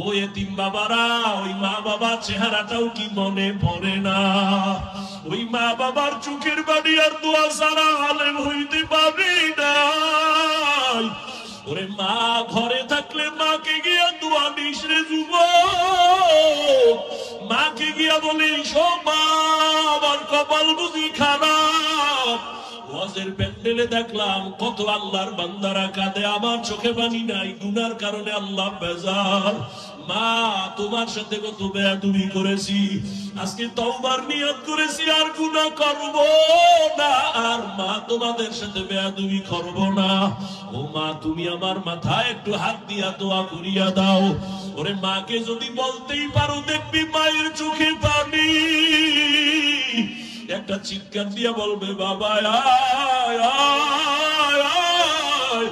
ও এতিম বাবারা, ওই মা বাবার চেহারাটাও কি মনে পড়ে না? ওই মা বাবার চোখের বাড়ি আর দোয়া ছাড়া আলেম হইতে পারি না। ওরে মা ঘরে থাকলে মাকে গিয়া দোয়া দিস রে যুবক, মাকে গিয়া বলিস ও মা আমার কপাল বুঝি খারাপ। ওয়াজের প্যান্ডেলে দেখলাম কত আল্লাহর বান্দারা কাঁদে, আমার চোখে পানি নাই, গুনার কারণে আল্লাহ বেজার। মা তোমার সাথে কত বেয়াদবি করেছি, আজকে তওবার নিয়ত করেছি আর গুনাহ করব না, আর মা তোমাদের সাথে বেয়াদবি করব না। ও মা তুমি আমার মাথায় একটু হাত দিয়া দোয়া করিয়া দাও। ওরে মাকে যদি বলতেই পারো দেখবি মায়ের চোখে পানি, একটা চিৎকার দিয়া বলবে বাবা আয় আয় আয়।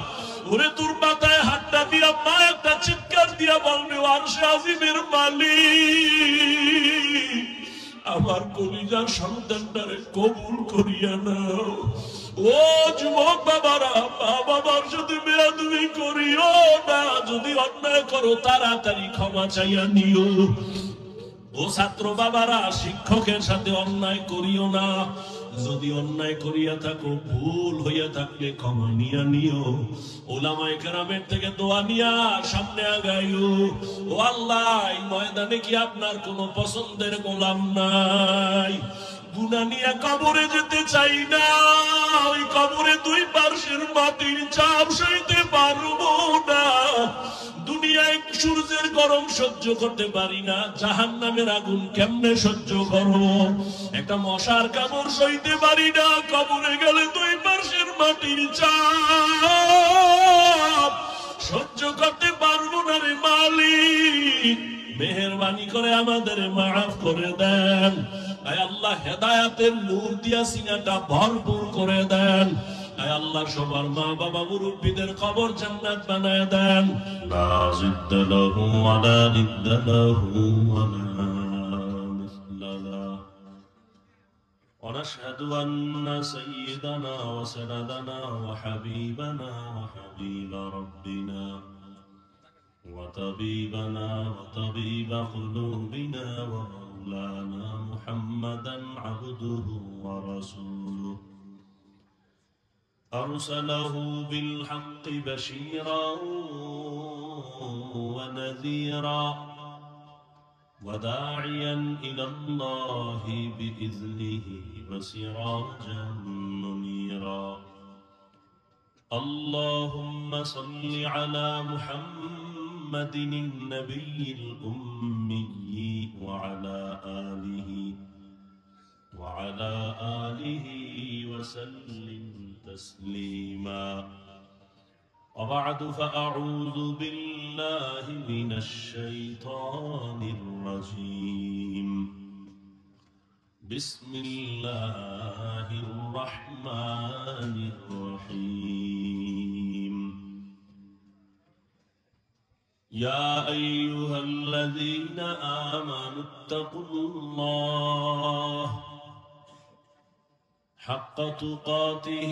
ওরে তোর মাথায় হাতটা দিয়া মা একটা চিৎকার দিয়া বলবে আরশে আজিমের মালিক আমার কলিজার সন্তানটারে কবুল করিয়া নাও। ও যুবক বাবারা, মা বাবার সাথে বেয়াদবি করিও না, যদি অন্যায় করো তাড়াতাড়ি ক্ষমা চাইয়া নিও। ও ছাত্র বাবারা, শিক্ষকের সাথে অন্যায় করিও না, যদি অন্যায় করিয়া থাকো ভুল হইয়া থাকলে ক্ষমা নিয়া নিও। ওলামায়ে কেরামের থেকে দোয়া নিয়া সামনে আগাইও। ও আল্লাহ, এই ময়দানে কি আপনার কোনো পছন্দের গোলাম নাই? গুনাহ নিয়ে কবরে যেতে চাই না, ওই কবরে দুই পার্শ্বের মাটির চাপ সইতে পারবো না। দুনিয়ায় সূর্যের গরম সহ্য করতে পারি না, জাহান্নামের আগুন কেমনে সহ্য করব? একটা মশার কামড় সইতে পারি না, কবরে গেলে দুই পার্শ্বের মাটির চাপ সহ্য করতে পারবো না রে মালিক, মেহেরবানি করে আমাদের মাফ করে দেন। আয় আল্লাহ, হেদায়েতের নূর দিয়া সিনাটা ভরপুর করে দেন। আয় আল্লাহ, সবার মা বাবা মুরব্বীদের কবর জান্নাত বানায় দেন। লা জিদ্দা লাহু ওয়া লা নিদ্দা লাহু ওয়া লা মিসলা লাহু। ওয়া নাশহাদু আন্না সাইয়্যিদানা ওয়া সানাদানা ওয়া হাবিবানা ওয়া হাবিবা রাব্বিনা ওয়া তাবিবানা ওয়া তাবিবা কুলুবিনা ওয়া মাওলানা মুহাম্মাদান আবদুহু ওয়া রাসূলুহু أرسله بالحق بشيرا ونذيرا وداعيا إلى الله بإذنه وسراجا منيرا. اللهم صل على محمد النبي الأمي وعلى آله وسلم تسليما. وبعد، فأعوذ بالله من الشيطان الرجيم. بسم الله الرحمن الرحيم. يا أيها الذين آمنوا اتقوا الله حق تقاته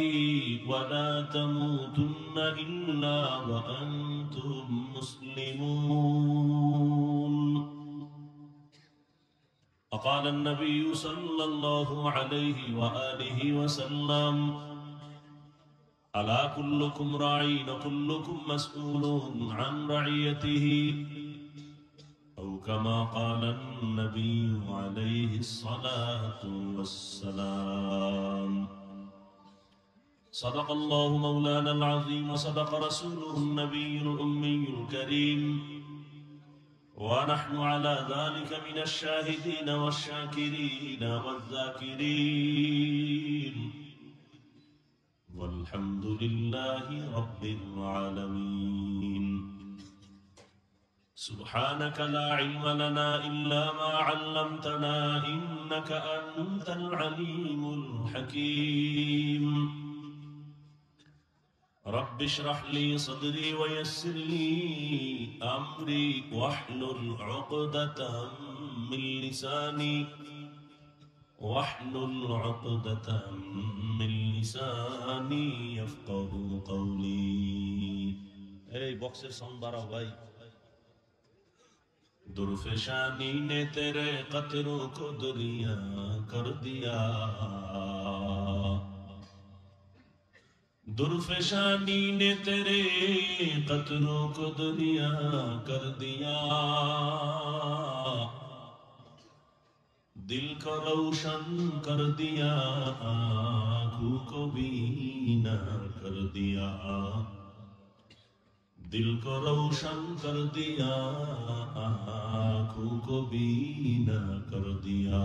ولا تموتن إلا وأنتم مسلمون. وقال النبي صلى الله عليه وآله وسلم: ألا كلكم راعٍ وكلكم مسؤول عن رعيته، أو كما قال النبي عليه الصلاة والسلام. صدق الله مولانا العظيم وصدق رسوله النبي الأمي الكريم، ونحن على ذلك من الشاهدين والشاكرين والذاكرين، والحمد لله رب العالمين. سبحانك لا علم لنا إلا ما علمتنا إنك أنت العليم الحكيم. رب اشرح لي صدري ويسر لي أمري واحلل عقدة من لساني يفقه قولي. এই বক্সের সাউন্ড বাড়াও ভাই। दुर्फेशानी ने तेरे कतरों को दरिया कर दिया, दुर्फेशानी ने तेरे कतरों को दरिया कर दिया, दिल को रोशन कर दिया, आँखों को बीना कर दिया, दिल को रोशन कर दिया, आँखों को बीना कर दिया।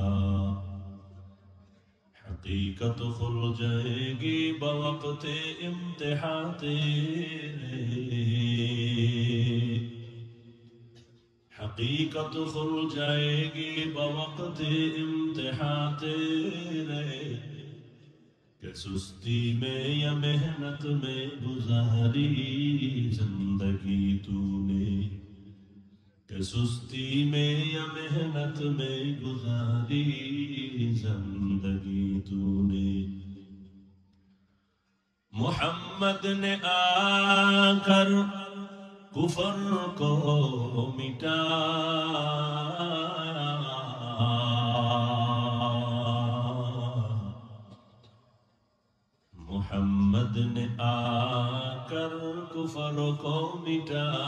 हकीकत खुल जाएगी बवक़्ते इम्तिहान तेरे, हकीकत खुल जाएगी बवक़्ते इम्तिहान तेरे, कि सुस्ती में या मेहनत में गुजारी जिंदगी तूने, कि सुस्ती में या मेहनत में गुजारी जिंदगी तूने। मोहम्मद ने आकर कुफर को मिटाया, मोहम्मद ने आकर कुफर को मिटाया,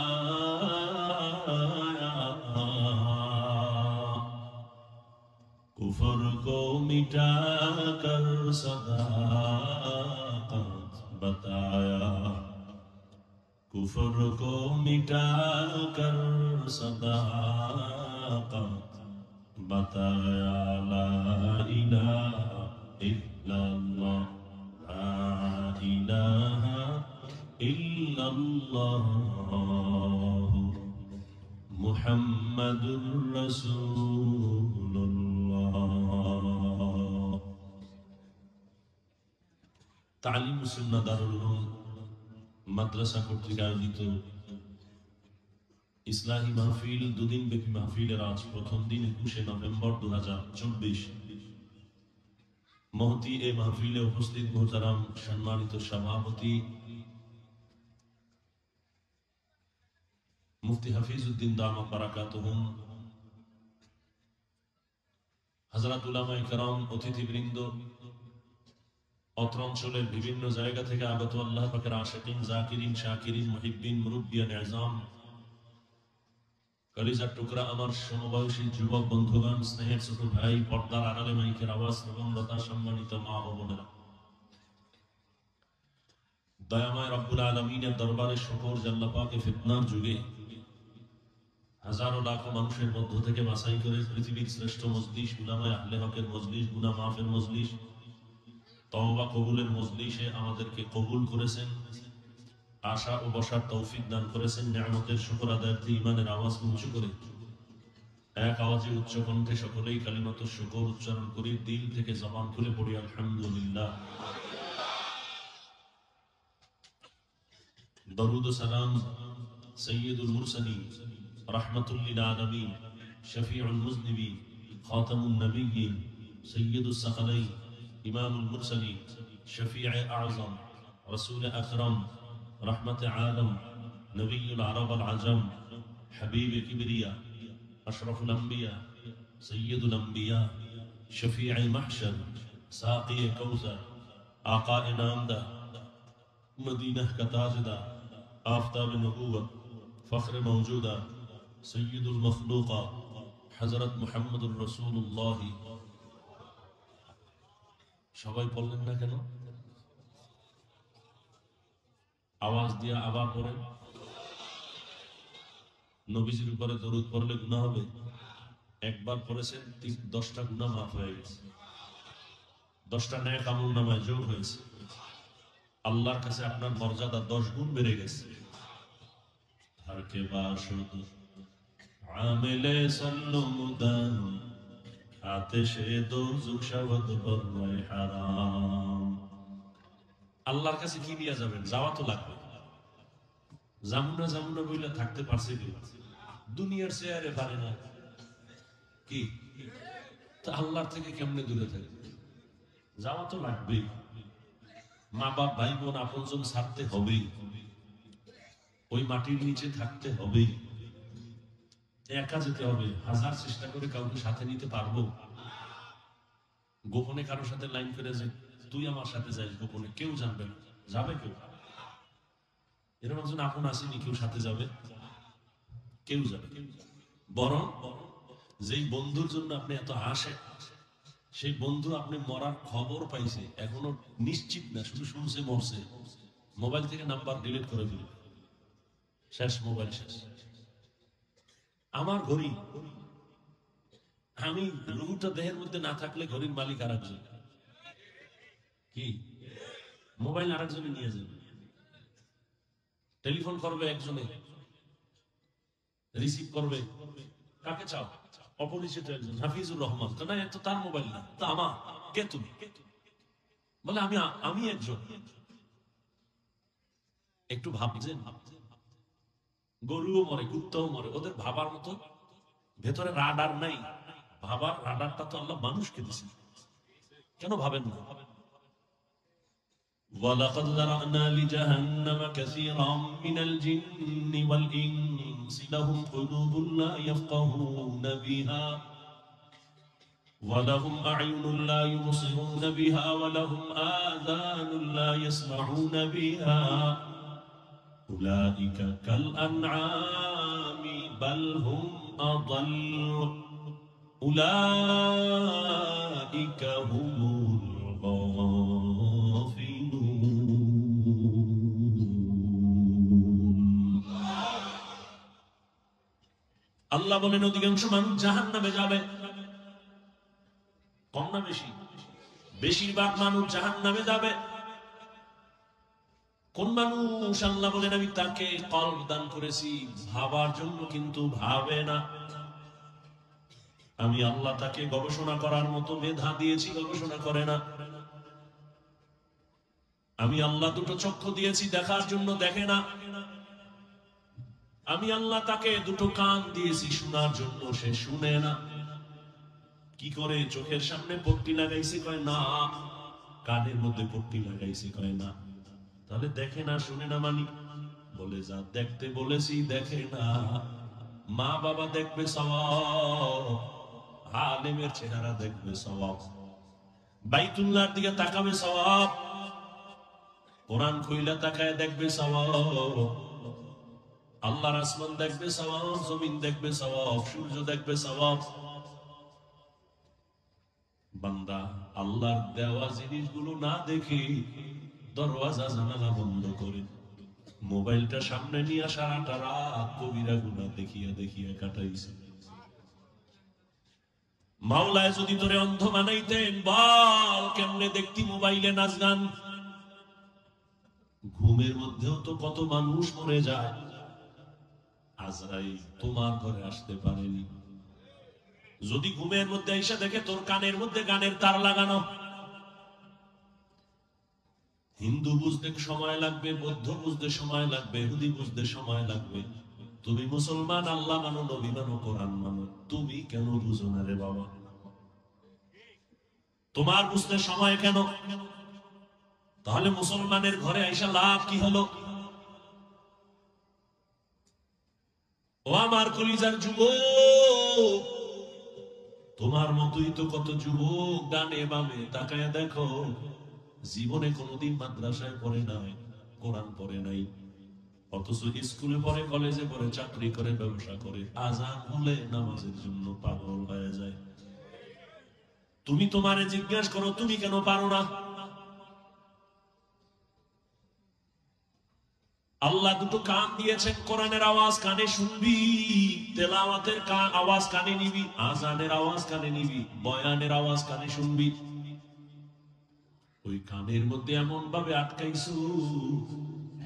कुफर को मिटाकर सदाकत बताया, कुफर को मिटाकर सदाकत बताया। ला इलाहा इल्लल्लाह, ला इलाहा इल्लल्लाह, मुहम्मदुर रसूलुल्लाह। तालीम सुन्नाह दारुल उलूम মাদ্রাসা কর্তৃক আয়োজিত ইসলাহি মাহফিল, দুদিন ব্যাপী মাহফিলের আজ প্রথম দিন 21 নভেম্বর 2024। মহতি এই মাহফিলে উপস্থিত মোহতারাম সম্মানিত সভাপতি মুফতি হাফিজউদ্দিন দামাত বারাকাতুহুম, হযরত উলামায়ে কেরাম, অতিথিবৃন্দ, অত্র অঞ্চলের বিভিন্ন জায়গা থেকে আগত আল্লাহ পাকের আশিকিন, জাকিরিন, শাকিরিন, মুহিব্বিন, মুরব্বিয়ান আযম, কলিজার টুকরা আমার সমবয়সী যুবক বন্ধুগণ, স্নেহের ছোট ভাই, পর্দার আড়ালে মাইকের আওয়াজ শ্রবণরতা সম্মানিত মা ও বোনেরা, দয়াময় রব্বুল আলামিনের দরবারে শুকর যে আল্লাহ পাকে ফিতনার যুগে হাজারো লাখো মানুষের মধ্য থেকে বাছাই করে পৃথিবীর শ্রেষ্ঠ মজলিস, উলামায়ে আহলে হকের মজলিস, গুনাহ মাফের মজলিস, তওবা কবুলের মজলিসে আমাদেরকে কবুল করেছেন, আশা ও বসার তৌফিক দান করেছেন। নিয়ামতের শুকর আদায়ার্থে ঈমানের আওয়াজ উঁচু করে এক আওয়াজে উচ্চ কণ্ঠে সকলেই কালিমাতুশ শুকর উচ্চারণ করি, দিল থেকে জবান খুলে পড়ি আলহামদুলিল্লাহ। দরুদ ও সালাম সাইয়্যিদুল মুরসালিন, রাহমাতুল লিল আলামিন, শফিউল মুযনিবিন, খাতামুন নবিয়্যিন, সাইয়্যিদুস সাকালাইন, ইমামুল মুরসালিন, শফিউ আযম, রাসূল আকরাম, রহমত আলম, নবিয়ুল আরব আল আজম, হাবিব কিবরিয়া, আশরাফুল আম্বিয়া, সৈয়দুল আম্বিয়া, শফিউ মাহশর, সাকি কৌসর, আকা নামদা, মদিনা কা তাজদার, আফতাব নবুওয়ত, ফখর মওজুদা, সৈয়দুল মখলুকা, হযরত মুহাম্মদুর রাসূলুল্লাহ। সবাই বললেন না কেন? আওয়াজ দিয়ে আবার পড়েন। নবীজির উপরে দরুদ পড়লে গুনাহ হবে? একবার পড়েছেন 10টা গুনাহ মাফ হয়ে গেছে, 10টা নেক আমল নামায় যোগ হয়েছে, আল্লাহর কাছে আপনার মর্যাদা 10 গুণ বেড়ে গেছে। हर के बाशुद आमिले सल्लु मुदाम आतिशे दोज़ख शवद बर्रे হারাম। আল্লাহর কাছে কি নিয়ে যাবেন? যাওয়া তো লাগবে। জামুনা বইলে থাকতে পারছে কি? দুনিয়ার চেয়ারে পারে না কি? তো আল্লাহর থেকে কেমনে দূরে থাকে? যাওয়া তো লাগবেই। মা বাপ, ভাই বোন, আপনজন ছাড়তে হবেই, ওই মাটির নিচে থাকতে হবেই। একা যেতে হবে, হাজার চেষ্টা করে কাউকে সাথে নিতে পারবো? গোপনে কারোর সাথে লাইন করে যে তুই আমার সাথে যাইস, গোপনে কেউ জানবে না, যাবে কেউ? এরকম একজন আপন আসেনি কেউ সাথে যাবে? কেউ যাবে? বরং যেই বন্ধুর জন্য আপনি এত হাসেন, সেই বন্ধু আপনি মরার খবর পাইছে, এখনো নিশ্চিত না, শুধু শুনছে মরছে, মোবাইল থেকে নাম্বার ডিলিট করে ফেলবে, শেষ, মোবাইল শেষ। আমার ঘড়ি, আমি রুহুটা দেহের মধ্যে না থাকলে ঘড়ির মালিক আর একজন, কি মোবাইল আর একজনে নিয়ে যাবে, টেলিফোন করবে একজনে, রিসিভ করবে কাকে চাও? অপরিচিত একজন, হাফিজুর রহমান, না এত তার মোবাইল না, তা আমার, কে তুমি? বলে আমি একজন। একটু ভাবছেন, গরুও মরে, কুত্তাও মরে, ওদের ভাবার মতো ভেতরে রাডার নাই। ভাবার রাডারটা তো আল্লাহ মানুষকে দিয়েছে, কেন ভাবেন না? وَلَقَدْ ذَرَأْنَا لِجَهَنَّمَ كَثِيرًا مِنَ الْجِنِّ وَالْإِنسِ لَهُمْ قُلُوبٌ لَا يَفْقَهُونَ بِهَا وَلَهُمْ أَعْيُنٌ لَا يُبْصِرُونَ بِهَا وَلَهُمْ آذَانٌ لَا يَسْمَعُونَ بِهَا أُولَئِكَ كَالْأَنْعَامِ بَلْ هُمْ أَضَلُّ أُولَئِكَ هُمُ আল্লাহ বলেন অধিকাংশ মানুষ জাহান্নামে যাবে। কম না বেশি? বেশিরভাগ মানুষ জাহান্নামে যাবে। কোন মানুষ? আল্লাহ বলেন আমি তাকে কলব দান করেছি ভাবার জন্য, কিন্তু ভাবে না। আমি আল্লাহ তাকে গবেষণা করার মতো মেধা দিয়েছি, গবেষণা করে না। আমি আল্লাহ দুটো চক্ষু দিয়েছি দেখার জন্য, দেখে না। আমি আল্লাহ তাকে দুটো কান দিয়েছি শোনার জন্য, সে শুনে না। কি করে? চোখের সামনে পট্টি লাগাইছে, কয় না। কানের মধ্যে পট্টি লাগাইছে, কয় না। তাহলে দেখে না, শুনে না মানি? বলে যা দেখতে বলেছি দেখে না। মা বাবা দেখবে সওয়াব, আলেমের চেহারা দেখবে সওয়াব, বাইতুল্লাহর দিকে তাকাবে সওয়াব, কোরআন খুইলা তাকায় দেখবে সওয়াব, আল্লাহর আসমান দেখবে সওয়াব, জমিন দেখবে সওয়াব, সূর্য দেখবে সওয়াব। বান্দা আল্লাহর দেওয়া জিনিসগুলো না দেখে দরওয়াজা জানালা বন্ধ করে মোবাইলটা সামনে নিয়ে সারাটা রাত কবিরা গুনাহ দেখিয়া দেখিয়া কাটাইছে। মাওলায় যদি তোরে অন্ধ বানাইতেন, বল কেমনে দেখতি মোবাইলে নাচ গান? ঘুমের মধ্যেও তো কত মানুষ মরে যায়। আজরাইল তোমার ঘরে আসতে পারেনি, যদি ঘুমের মধ্যে এসে দেখে তোর কানের মধ্যে গানের তার লাগানো। হিন্দু বুঝতে সময় লাগবে, বৌদ্ধ বুঝতে সময় লাগবে, ইহুদি বুঝতে সময় লাগবে। তুমি মুসলমান, আল্লাহ মানো, নবী মানো, কোরআন মানো, তুমি কেন বুঝো না রে বাবা? তোমার বুঝতে সময় কেন? তাহলে মুসলমানের ঘরে আইসা লাভ কি হলো? ও আমার কলিজার যুবক, তোমার মতোই তো কত যুবক ডানে বামে তাকায় দেখো, জীবনে কোনোদিন মাদ্রাসায় পড়ে নাই, কোরআন পড়ে নাই, অথচ স্কুলে পড়ে, কলেজে পড়ে, চাকরি করে, ব্যবসা করে, আজান হলে নামাজের জন্য পাগল হয়ে যায়। তুমি তোমারে জিজ্ঞাসা করো তুমি কেন পারো না? আল্লাহ দুটো কান দিয়েছেন, কোরআনের আওয়াজ কানে শুনবি, তেলাওয়াতের আওয়াজ কানে নিবি, আজানের আওয়াজ কানে নিবি, বয়ানের আওয়াজ কানে শুনবি। ওই কানের মধ্যে এমন ভাবে আটকাইছো,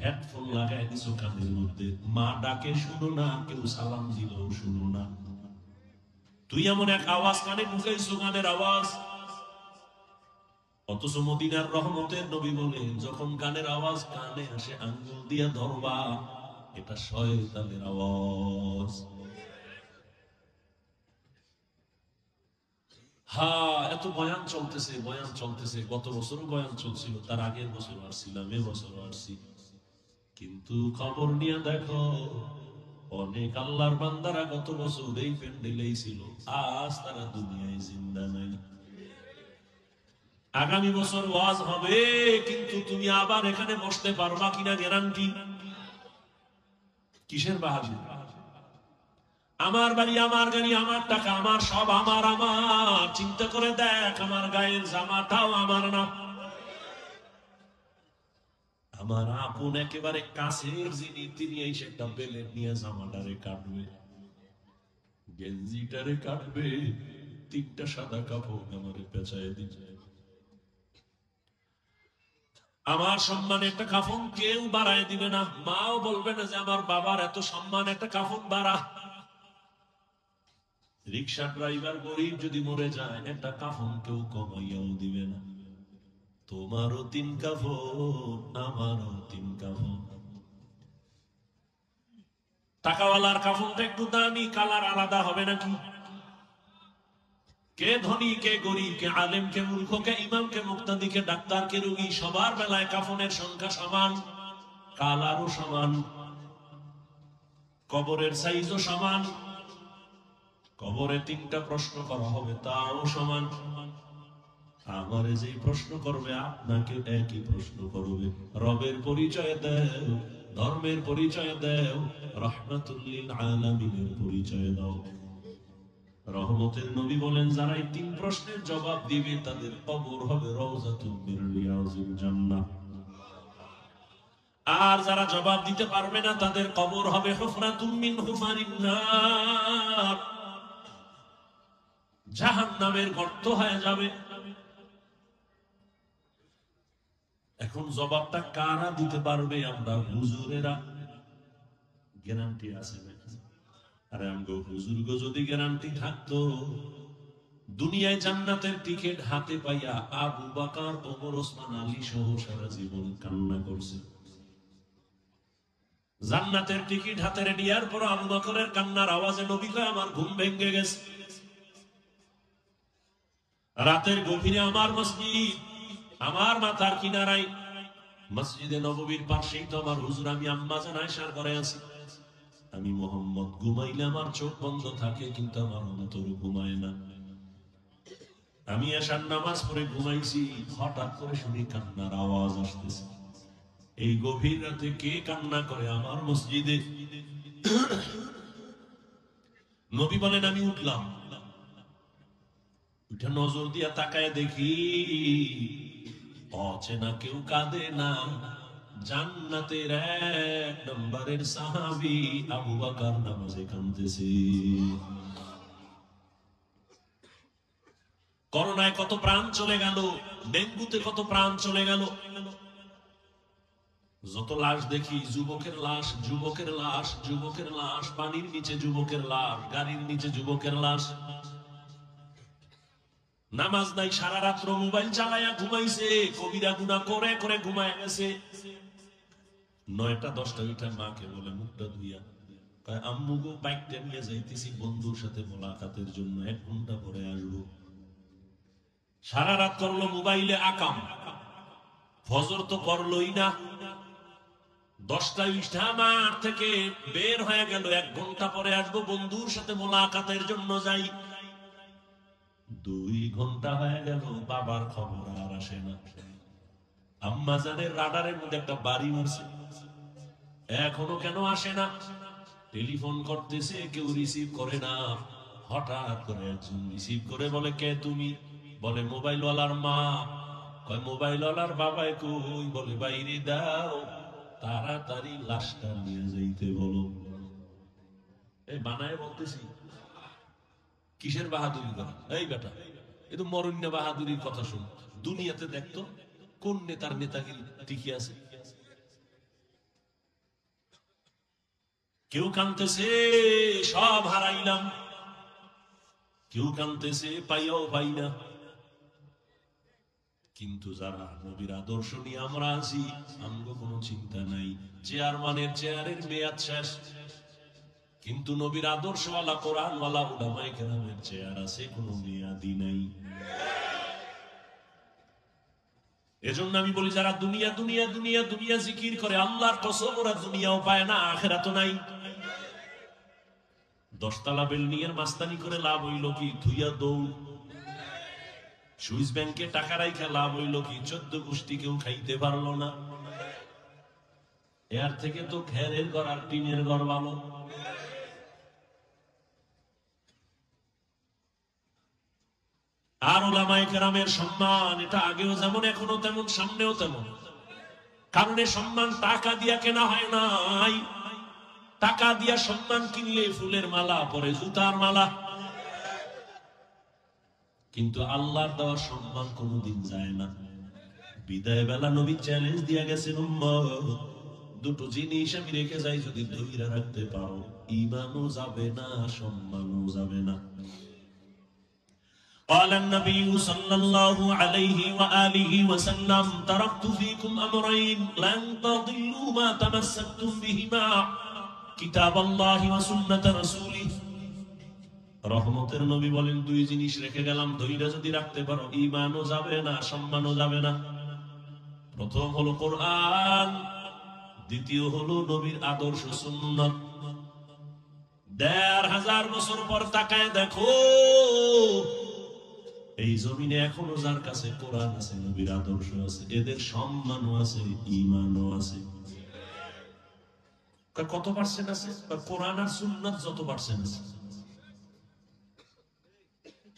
হেডফোন লাগাই দিছো কানের মধ্যে, মা ডাকে শুনো না, কেউ সালাম দিলেও শুনো না। তুই এমন এক আওয়াজ কানে ঢুকাইছো, গানের আওয়াজ। অথচ মদিনার রহমতের নবী বলেন, যখন গানের আওয়াজ কানে আসে আঙ্গুল দিয়া ধরবা, এটা শয়তানের আওয়াজ। এত বয়ান চলতেছে, বয়ান চলতেছে, গত বছরও বয়ান চলছিল, তার আগের বছর আসছিলাম, এবছরও আসছি, কিন্তু খবর নিয়ে দেখো অনেক আল্লাহর বান্দারা গত বছর এই প্যান্ডেলেই ছিল, আজ তারা দুনিয়ায় জিন্দা নাই। আগামী বছর ওয়াজ হবে, কিন্তু তুমি আবার এখানে বসতে পারবা কিনা গ্যারান্টি? কিসের বাহাদুর? আমার বাড়ি, আমার গাড়ি, আমার টাকা, আমার সব আমার আমার। চিন্তা করে দেখ, আমার গায়ের জামাটাও আমার না। আমার আপন একেবারে কাছের যিনি, তিনি এসে একটা বেলেট নিয়ে জামাটারে কাটবে, গেঞ্জিটারে কাটবে, 3টা সাদা কাপড় আমারে পেঁচায় দিচ্ছে। আমার সম্মান একটা কাফন কেউ বাড়ায় দিবে না। মাও বলবে না যে আমার বাবার এত সম্মান, একটা কাফন বাড়া। রিক্সা ড্রাইভার গরিব যদি মরে যায়, একটা কাফন কেউ কমাইয়াও দিবে না। তোমারও 3 কাফন, আমারও 3 কাফন। টাকাওয়ালার কাফনটা একটু দামি, কালার আলাদা হবে নাকি? কে ধনী, কে গরিব, কে আলেম, কে মূর্খ, কে ইমাম, কে মুক্তাদি, কে ডাক্তার, কে রোগী, সবার বেলায় কাফনের সংখ্যা সমান, কালারও সমান, কবরের সাইজও সমান। কবরে 3টা প্রশ্ন করা হবে, তাও সমান। আমারে যেই প্রশ্ন করবে, আপনাকে একই প্রশ্ন করবে। রবের পরিচয় দাও, ধর্মের পরিচয় দাও, রাহমাতুল লিল আলামিনের পরিচয় দাও। রহমতের নবী বলেন, যারা এই 3 প্রশ্নের জবাব দিবে, তাদের কবর হবে রাউযাতুম মির রিয়াজিল জান্নাহ। আর যারা জবাব দিতে পারবে না, তাদের কবর হবে হুফরাতুম মিন হুফারিন নার, জাহান্নামের গর্ত হয়ে যাবে। এখন জবাবটা কারা দিতে পারবে? আমরা হুজুরেরা। গ্যারান্টি আছে নাকি? আরে আমগো হুজুরগো যদি গ্যারান্টি থাকতো, দুনিয়ায় জান্নাতের টিকিট হাতে পাইয়া আবু বকর, ওমর, ওসমান, আলী সহ সারা জীবন কান্না করছে। জান্নাতের টিকিট হাতে নেওয়ার পর আবু বকরের কান্নার আওয়াজে নবী কয়, আমার ঘুম ভেঙে গেছে। রাতের গভীরে আমার মসজিদ, আমার মাথার কিনারায় মসজিদে নববীর পাশেই তো আমার হুজুর। আমি আম্মা জান আয়েশার ঘরে আছি। আমি মোহাম্মদ ঘুমাইলে আমার চোখ বন্ধ থাকে, কিন্তু আমার অন্তর ঘুমায় না। আমি এশার নামাজ পড়ে ঘুমাইছি, হঠাৎ করে শুনি কান্নার আওয়াজ আসতেছে। এই গভীর রাতে কে কান্না করে আমার মসজিদে? নবী বলেন, আমি উঠলাম, উঠে নজর দিয়া তাকায় দেখি অচেনা কেউ কাঁদে না, জান্নাতের 1 নম্বরের সাহাবী আবু বকর নামাজে কাঁদতেছে। করোনায় কত প্রাণ চলে গেল, ডেঙ্গুতে কত প্রাণ চলে গেল। যত লাশ দেখি, যুবকের লাশ, যুবকের লাশ, যুবকের লাশ, পানির নিচে যুবকের লাশ, গাড়ির নিচে যুবকের লাশ। নামাজ নাই, সারা রাত্র মোবাইল চালায়া ঘুমাইছে, কবিরা গুনাহ করে করে ঘুমায় গেছে। 9টা 10টা উঠে মাকে বলে, মুখটা ধুইয়া, কয় আম্মু গো, বাইকটা নিয়ে যাইতেছি বন্ধুর সাথে মোলাকাতের জন্য, 1 ঘন্টা পরে আসবো। সারা রাত করলো মোবাইলে আকাম, ফজর তো করলোই না। 10টা 20টা মাঠ থেকে বের হয়ে গেল, 1 ঘন্টা পরে আসবো, বন্ধুর সাথে মোলাকাতের জন্য যাই। 2 ঘন্টা হয়ে গেল, বাবার খবর আর আসে না। আম্মা জানের রাডারের মধ্যে একটা বাড়ি মারছে, এখনো কেন আসে না? টেলিফোন করতেছে, কেউ রিসিভ করে না। হঠাৎ করে একজন রিসিভ করে বলে, কে তুমি? বলে মোবাইলওয়ালার মা। কয় মোবাইলওয়ালার বাবাই কই? বলে বাইরে দাও, তাড়াতাড়ি লাশটা নিয়ে যাইতে বলো। এই বানায় বলতেছি, কিসের বাহাদুরি কথা? এই বেটা, এ তো মরণ্য বাহাদুরির কথা শুন। দুনিয়াতে দেখতো কোন নেতার নেতাগিরি টিকে আছে? কেউ কাঁদতেছে, সব হারাইলাম। কেউ কাঁদতেছে, পাইয়াও পাই না। কিন্তু যারা নবীর আদর্শ নিয়ে আমরা আছি, আমগো কোনো চিন্তা নাই। চেয়ারম্যানের চেয়ারের মেয়াদ শেষ, কিন্তু নবীর আদর্শওয়ালা, কোরআনওয়ালা উলামায়ে কেরামের চেয়ার আছে, কোনো মেয়াদি নাই। এজন্য আমি বলি, যারা দুনিয়া দুনিয়া দুনিয়া দুনিয়া জিকির করে, আল্লাহর কসম ওরা দুনিয়াও পায় না, আখিরাতও নাই। 10 তলা বিল্ডিংয়ের মাস্তানি করে লাভ হইল কি? ধুইয়া দৌড়। সুইস ব্যাংকে টাকা রাইখা লাভ হইল কি? 14 গোষ্ঠী কেউ খাইতে পারলো না। এর থেকে তো খেরের ঘর আর টিনের ঘর ভালো। আর উলামায়ে কেরামের সম্মান, এটা আগেও যেমন এখনো তেমন, সামনেও তেমন। কারণ এই সম্মান টাকা দিয়া কেনা হয় নাই। টাকা দিয়া সম্মান কিনলে ফুলের মালা পরে, জুতার মালা। কিন্তু আল্লাহর দেওয়া সম্মান কোনোদিন যায় না। বিদায় বেলা নবী চ্যালেঞ্জ দিয়া গেছেন, উম্মত দুটো জিনিস আমি রেখে যাই, যদি ধৈর্য রাখতে পারো ঈমানও যাবে না, সম্মানও যাবে না। قال النبي صلى الله عليه وآله وسلم تركت فيكم أمرين لن تضلوا ما تمسكتم بهما كتاب الله وسنة رسوله। রহমতের নবী বলেন, দুই জিনিস রেখে গেলাম, ধৈর্য যদি রাখতে পারো ঈমানও যাবে না, সম্মানও যাবে না। প্রথম হলো কোরআন, দ্বিতীয় হলো নবীর আদর্শ সুন্নাত। ১৫০০ বছর পর তাকায় দেখো, এই জমিনে এখনো যার কাছে কোরআন আছে, নবীর আদর্শ আছে, এদের সম্মানও আছে, ঈমানও আছে। কত পার্সেন্ট আছে? কোরআন আর সুন্নাত যত পার্সেন্ট আছে।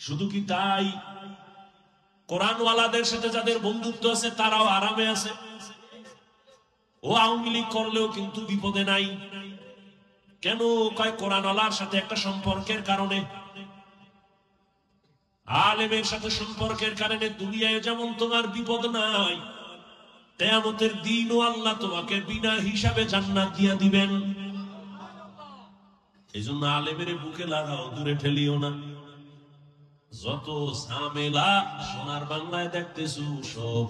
শুধু কি তাই? কোরআনওয়ালাদের সাথে যাদের বন্ধুত্ব আছে তারাও আরামে আছে। ও আওয়ামী লীগ করলেও কিন্তু বিপদে নাই। কেন? কয় কোরআনওয়ালার সাথে একটা সম্পর্কের কারণে, আলেমের সাথে সম্পর্কের কারণে দুনিয়ায় যেমন তোমার বিপদ নাই, কিয়ামতের দিনও আল্লাহ তোমাকে বিনা হিসাবে জান্নাত দিয়া দিবেন। এই জন্য আলেমের বুকে লাগাও, দূরে ঠেলিও না। যত ঝামেলা সোনার বাংলায় দেখতেছো, সব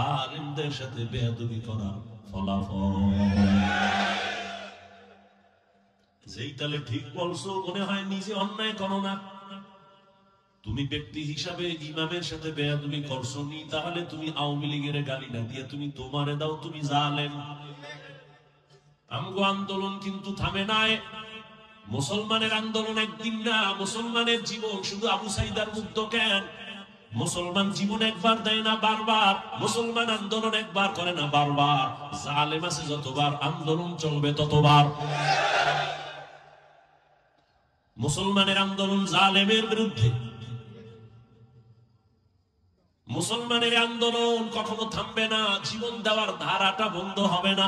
আলেমদের সাথে বেয়াদবি করা ফলাফল। যেই তালে ঠিক বলছো, মনে হয় নিজে অন্যায় করো না। তুমি ব্যক্তি হিসাবে ইমামের সাথে বেয়াদবি করছো নি, তাহলে তুমি আওয়ামী লীগের গালি না দিয়ে তুমি তোমারে দাও, তুমি জালেম। আমগো আন্দোলন কিন্তু থামে নাই। মুসলমানের আন্দোলন একদিন না, মুসলমানের জীবন শুধু আবু সাইদার মুক্ত কেন? মুসলমান জীবন একবার দেয় না, বারবার। মুসলমান আন্দোলন একবার করে না, বারবার। জালেম আছে যতবার, আন্দোলন চলবে ততবার। মুসলমানের আন্দোলন জালেমের বিরুদ্ধে। মুসলমানের আন্দোলন কখনো থামবে না, জীবন দেওয়ার ধারাটা বন্ধ হবে না।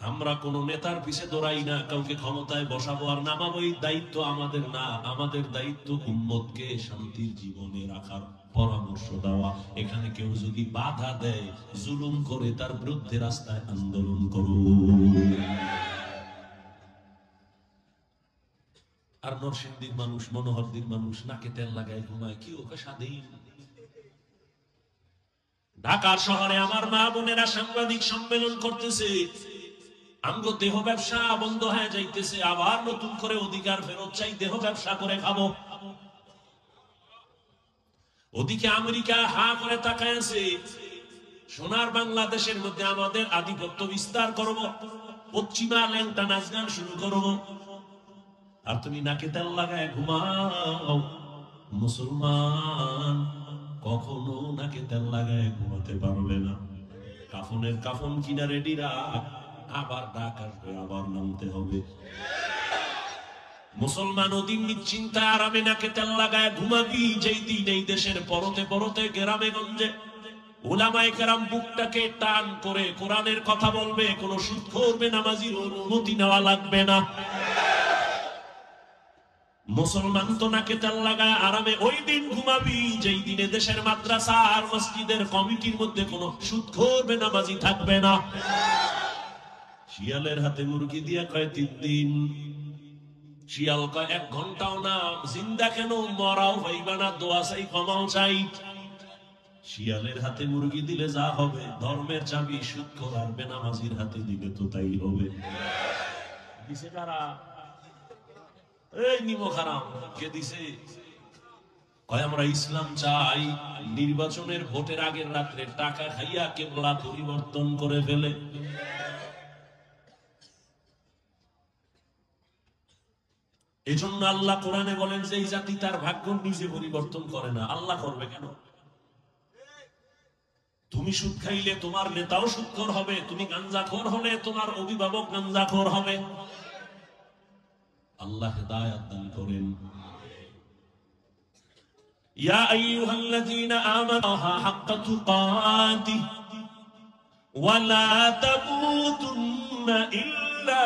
আমরা কোন নেতার পিছে দৌড়াই না, কাউকে ক্ষমতায় বসাবো আর নামাবো, এই দায়িত্ব আমাদের না। আমাদের দায়িত্ব উম্মতকে শান্তির জীবনে রাখার পরামর্শ দেওয়া। এখানে কেউ যদি বাধা দেয়, জুলুম করে, তার বিরুদ্ধে রাস্তায় আন্দোলন করুন। আর নরসিংদীর মানুষ, মনোহরদীর মানুষ নাকে তেল লাগায় ঘুমায়, কি ওকে স্বাধীন। ঢাকার শহরে আমার মা বোনেরা সাংবাদিক সম্মেলন করতেছে, আমগো দেহ ব্যবসা বন্ধ হয়ে যাইতেছে, আবার নতুন করে অধিকার ফেরত চাই, দেহ ব্যবসা করে খাবো। ওদিকে আমেরিকা হা করে তাকায় আছে, সোনার বাংলাদেশের মধ্যে আমাদের আধিপত্য বিস্তার করব, পশ্চিমা ল্যাংটা নাচ গান শুরু করব। আর তুমি নাকে তেল লাগায় ঘুমাও। মুসলমান কখনো নাকে তেল লাগায় ঘুমাতে পারবে না। কাফনের কাফন কিনা রেডি রাখ, আবার ডাক আসবে, আবার নামতে হবে। মুসলমান ওদিন নিশ্চিন্তায় আরামে নাকে তেল লাগায় ঘুমাবি, যেই দিন এই দেশের পরতে পরতে গ্রামে গঞ্জে উলামায়ে কেরাম বুকটাকে টান করে কোরআনের কথা বলবে, কোন সুদখোর বেনামাজির অনুমতি নেওয়া লাগবে না। মুসলমান তো নাকে তেল লাগায় আরামে ওই দিন ঘুমাবি, যেই দিনে দেশের মাদ্রাসা আর মসজিদের কমিটির মধ্যে কোন সুদখোর বেনামাজি থাকবে না। শিয়ালের হাতে মুরগি দিয়া কয় 3 দিন, শিয়াল কয় 1 ঘন্টাও না। জিন্দা কেন, মরাও হইবা না, দোয়া চাই, ক্ষমাও চাই। শিয়ালের হাতে মুরগি দিলে যা হবে, ধর্মের চাবি সুদখোর আর বেনামাজির হাতে দিলে তো তাই হবে। দিছে কারা? এই নিমক হারাম কে দিছে? কয় আমরা ইসলাম চাই। নির্বাচনের ভোটের আগের রাত্রে টাকা খাইয়া কেবলা পরিবর্তন করে ফেলে। এজন্য আল্লাহ কোরআনে বলেন যে এই জাতি তার ভাগ্য নিজে পরিবর্তন করে না, আল্লাহ করবে কেন? তুমি সুদ খাইলে তোমার নেতাও সুদখোর হবে, তুমি গাঞ্জাখোর হলে তোমার অভিভাবক গাঞ্জাখোর হবে। আল্লাহ হেদায়েত দান করেন। ইয়া আইয়ুহাল্লাযীনা আমানু হাক্কা তুকাতিহি ওয়া লা তামুতুন্না ইল্লা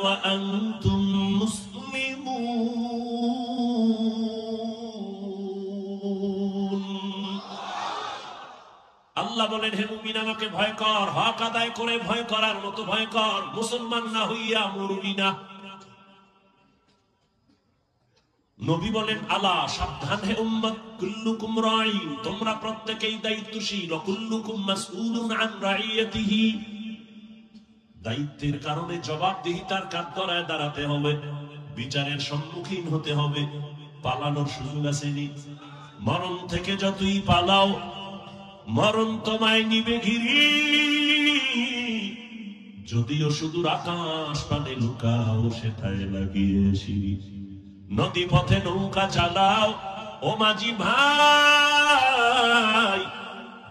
ওয়া আনতুম মুসলিমুন। আল্লাহ বলেন, হে মুমিন আমাকে ভয় কর, হক আদায় করে ভয় করার মতো ভয় কর, মুসলমান না হইয়া মরবি না। নবী বলেন, আলা সাবধান হে উম্মত, কুল্লুকুম রাঈন, তোমরা প্রত্যেকেই দায়িত্বশীল, কুল্লুকুম মাসউলুন আন রাইয়াতিহি, দায়িত্বের কারণে জবাবদিহিতার কাঠগড়ায় দাঁড়াতে হবে, বিচারের সম্মুখীন হতে হবে। পালানোর সুযোগ আসেনি। মরণ থেকে যতই পালাও, মরণ তোমায় নিবে ঘিরি। যদিও সুদূর আকাশ পানে লুকাও, সেটাই লাগিয়েছি। নদী পথে নৌকা চালাও, ও মাঝি ভাই,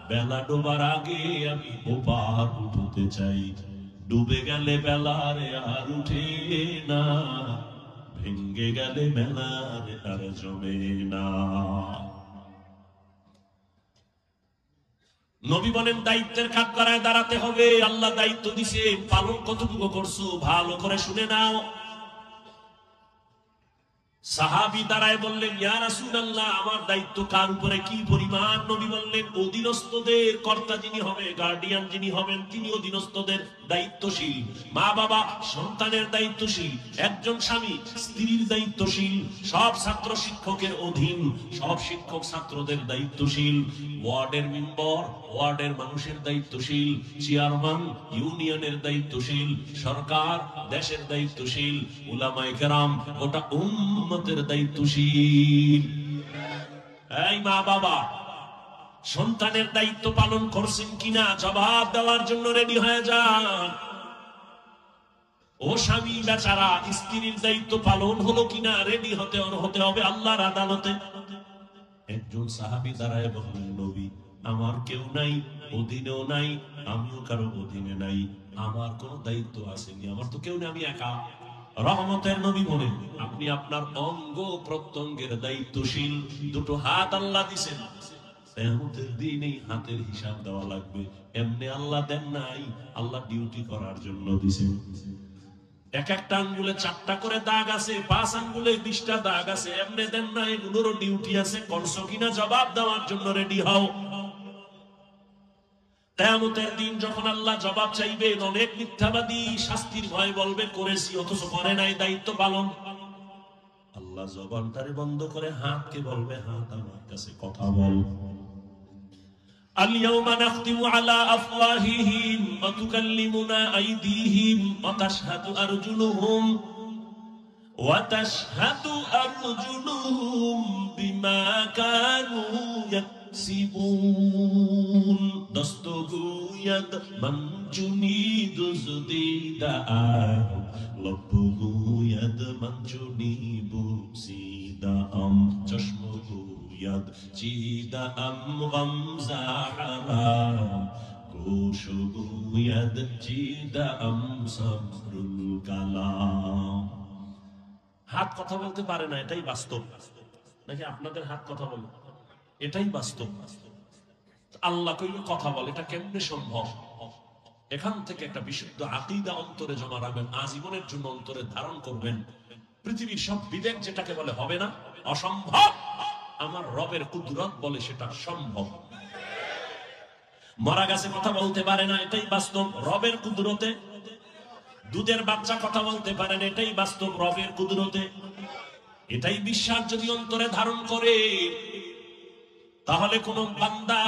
বেলা ডোবার আগে আমি ওপার উঠতে চাই। ডুবে গেলে বেলারে আর উঠে না, ভেঙ্গে গেলে বেলারে আর জমে না। নবী বলেন, দায়িত্বের কাঠগড়ায় দাঁড়াতে হবে। আল্লাহ দায়িত্ব দিছে, পালন কতটুকু করছো ভালো করে শুনে নাও। সাহাবী দাঁড়ায় বললেন, ইয়া রাসূলুল্লাহ, আমার দায়িত্ব কার উপরে কি পরিমাণ? নবী বললেন, অধীনস্থদের কর্তা যিনি হবে, গার্ডিয়ান যিনি হবেন, তিনি অধীনস্থদের দায়িত্বশীল। মা বাবা সন্তানের দায়িত্বশীল, একজন স্বামী স্ত্রীর দায়িত্বশীল, সব ছাত্র শিক্ষকের অধীন, সব শিক্ষক ছাত্রদের দায়িত্বশীল, ওয়ার্ডের মেম্বার ওয়ার্ডের মানুষের দায়িত্বশীল, চেয়ারম্যান ইউনিয়নের দায়িত্বশীল, সরকার দেশের দায়িত্বশীল, উলামায়ে কেরাম গোটা উম্মতের দায়িত্বশীল। এই মা বাবা সন্তানের দায়িত্ব পালন করছেন কিনা জবাব দেওয়ার জন্য রেডি হয়ে যান। ও স্বামী বেচারা, স্ত্রীর দায়িত্ব পালন হলো কিনা রেডি হতে হবে আল্লাহর আদালতে। একজন সাহাবী দাঁড়ায় বললেন, নবী, আমার কেউ নাই, অধীনেও নাই, আমিও কারো অধীনে নাই, আমার কোন দায়িত্ব আসেনি, আমার তো কেউ নেই, আমি একা। রহমতের নবী বলেন, আপনি আপনার অঙ্গ প্রত্যঙ্গের দায়িত্বশীল। দুটো হাত আল্লাহ দিছেন, কিয়ামতের দিন এই হাতের হিসাব দেওয়া লাগবে। এমনি আল্লাহ দেন নাই, আল্লাহ ডিউটি করার জন্য দিছেন। এক একটা আঙ্গুলে 4টা করে দাগ আছে, 5 আঙ্গুলে 20টা দাগ আছে, এমনি দেন না, এগুলোরও ডিউটি আছে। করছো কিনা জবাব দেওয়ার জন্য রেডি হও। কিয়ামতের দিন যখন আল্লাহ জবাব চাইবেন, অনেক মিথ্যাবাদী শাস্তির ভয় বলবে করেছি, অথচ করে নাই দায়িত্ব পালন। আল্লাহ জবানটারে বন্ধ করে হাতকে বলবে, হাত আমার কাছে কথা বল। اليوم نختم على أفواههم وتكلمنا أيديهم وتشهد أرجلهم بما كانوا يكسبون. دستگوید من چونی دزدیده ام، لب گوید من چونی بوسیده ام، چشم گوید چیده ام غمزه حرام، گوش گوید چیده ام صبر الکلام. হাত কথা বলতে পারে না, এটাই বাস্তব। নাকি আপনাদের হাত কথা বলে? এটাই বাস্তব। আল্লাহ কইলে কথা বলে, এটা কেমনে সম্ভব? এখান থেকে একটা বিশুদ্ধ আকীদা অন্তরে জমা রাখবেন, আজীবনের জন্য অন্তরে ধারণ করবেন। পৃথিবীর সব বিবেক যেটাকে বলে হবে না, অসম্ভব, আমার রবের কুদরত বলে সেটা সম্ভব। মরা গাছে কথা বলতে পারে না, এটাই বাস্তব, রবের কুদরতে। দুধের বাচ্চা কথা বলতে পারেন, এটাই বাস্তব, রবের কুদরতে। এটাই বিশ্বাস যদি অন্তরে ধারণ করে, তাহলে কোন বান্দা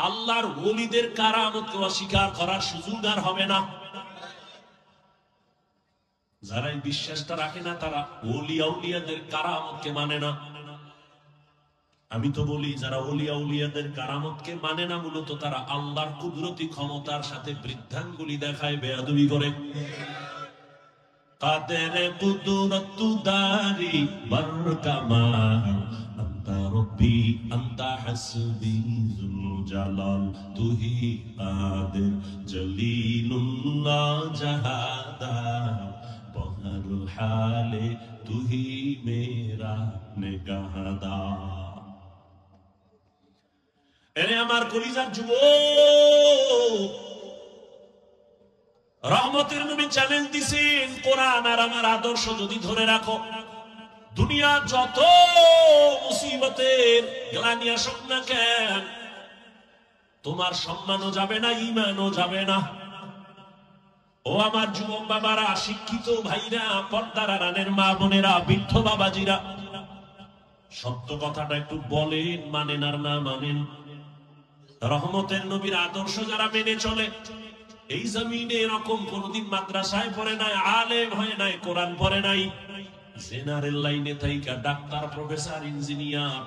আল্লাহর ওলিদের কারামতকে অস্বীকার করার সুযোগ আর হবে না। যারা এই বিশ্বাসটা রাখে না, তারা ওলি আউলিয়াদের কারামতকে মানে না। আমি তো বলি, যারা ওলি আউলিয়াদের কারামতকে মানে না, মূলত তারা আল্লাহর কুদরতি ক্ষমতার সাথে বৃদ্ধাঙ্গুলি দেখায়, বেয়াদবি করে। কাদের কুদরত দারি বরকামাল আন্তা রব্বি আন্তা হাসবি যুল জালাল তুহি কাদের জলিলুল্লাহ জাহাদার বহর হালে তুহি মেরা নিগাহদার। এরে আমার কলিজার যুবক, রহমতের নবী চ্যালেঞ্জ দিছেন, কোরআন আর আমার আদর্শ যদি ধরে রাখো, দুনিয়া যত মুসিবতের গ্লানি আসুক না কেন, তোমার সম্মানও যাবে না, ঈমানও যাবে না। ও আমার যুবক বাবারা, শিক্ষিত ভাইরা, পর্দার আড়ালের মা বোনেরা, বৃদ্ধ বাবাজিরা, সত্য কথাটা একটু বলেন, মানেন আর না মানেন। রহমতের নবীর আদর্শ যারা মেনে চলে, এই জমিনে এরকম কোনদিন মাদ্রাসায় পড়ে নাই, আলেম হয় নাই, কোরআন পড়ে নাই, জেনারেল লাইনে থাইকা doctor, professor, engineer,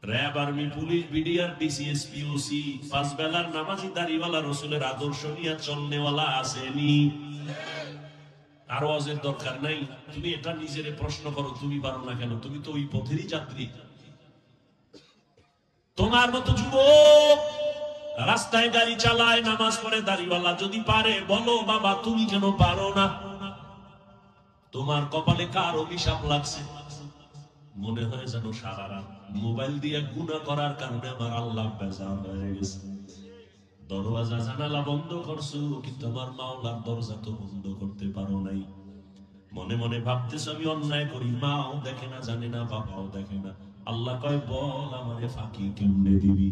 RAB, army, police, BDR, DC SP, OC, পাঁচ বেলার নামাজি, দাড়িওয়ালা, রসুলের আদর্শ নিয়ে চলনেওয়ালা আসেনি। আর ওয়াজের দরকার নাই। তুমি এটা নিজেরে প্রশ্ন করো, তুমি পারো না কেন? তুমি তো ওই পথেরই যাত্রী। তোমার মতো যুবক রাস্তায় গাড়ি চালায়, নামাজ পড়ে, দাড়িওয়ালা যদি পারে, বলো বাবা তুমি কেন পারো না? তোমার কপালে কার অভিশাপ লাগছে? মনে হয় যেন সারা রাত মোবাইল দিয়ে গুনাহ করার কারণে আমার আল্লাহ বেজার হয়ে গেছে। দরওয়াজা জানালা বন্ধ করছো, কিন্তু আমার মাওলার দরজা তো বন্ধ করতে পারো নাই। মনে মনে ভাবতেছো আমি অন্যায় করি, মাও দেখে না, জানে না, বাবাও দেখে না। আল্লাহ কয় বল আমারে ফাঁকি কেমনে দিবি?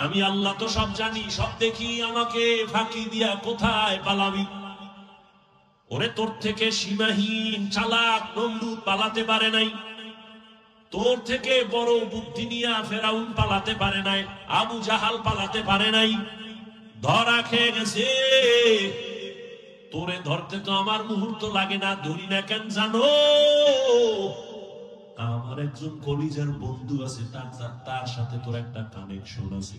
আমি আল্লাহ তো সব জানি, সব দেখি, আমাকে ফাঁকি দিয়া কোথায় পালাবি? ওরে তোর থেকে সীমাহীন চালাক নমরুদ পালাতে পারে নাই, তোর থেকে বড় বুদ্ধি নিয়া ফেরাউন পালাতে পারে নাই, আবু জাহাল পালাতে পারে নাই, ধরা খেয়ে গেছে। তোরে ধরতে তো আমার মুহূর্ত লাগে না, ধরি না কেন জানো? আমার একজন কলিজার বন্ধু আছে, তার সাথে তোর একটা কানেকশন আছে।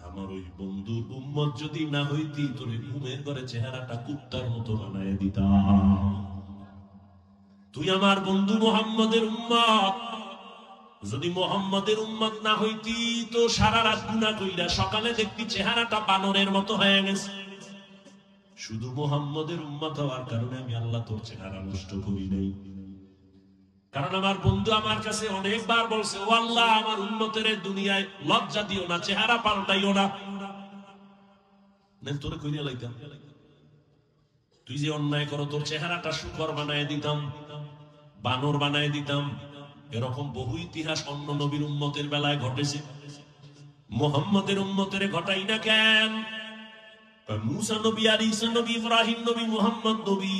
আমার ওই বন্ধুর উম্মত যদি না হইতি, তোর ঘুমের ঘরে চেহারাটা কুত্তার মতো বানায় দিতাম। তুই আমার বন্ধু মুহাম্মদের উম্মত, যদি মুহাম্মদের উম্মত না হইতি তো সারা রাত গুনাহ কইরা সকালে দেখতি চেহারাটা বানরের মতো হয়ে গেছে। শুধু মুহাম্মদের উম্মত হওয়ার কারণে আমি আল্লাহ তোর চেহারা নষ্ট করি নাই। কারণ আমার বন্ধু আমার কাছে অনেকবার বলছে, ও আল্লাহ আমার উম্মতের দুনিয়ায় লজ্জা দিও না, চেহারা পাল্টাইও না। তোরে কইরা লাইতাম, তুই যে অন্যায় করো তোর চেহারাটা শুকর বানায় দিতাম, বানর বানায় দিতাম। এরকম বহু ইতিহাস অন্য নবীর উম্মতের বেলায় ঘটেছে, মুহাম্মদের উম্মতের ঘটাই না কেন? মুসা নবী, আর ঈসা নবী, ইব্রাহিম নবী, মুহাম্মদ নবী,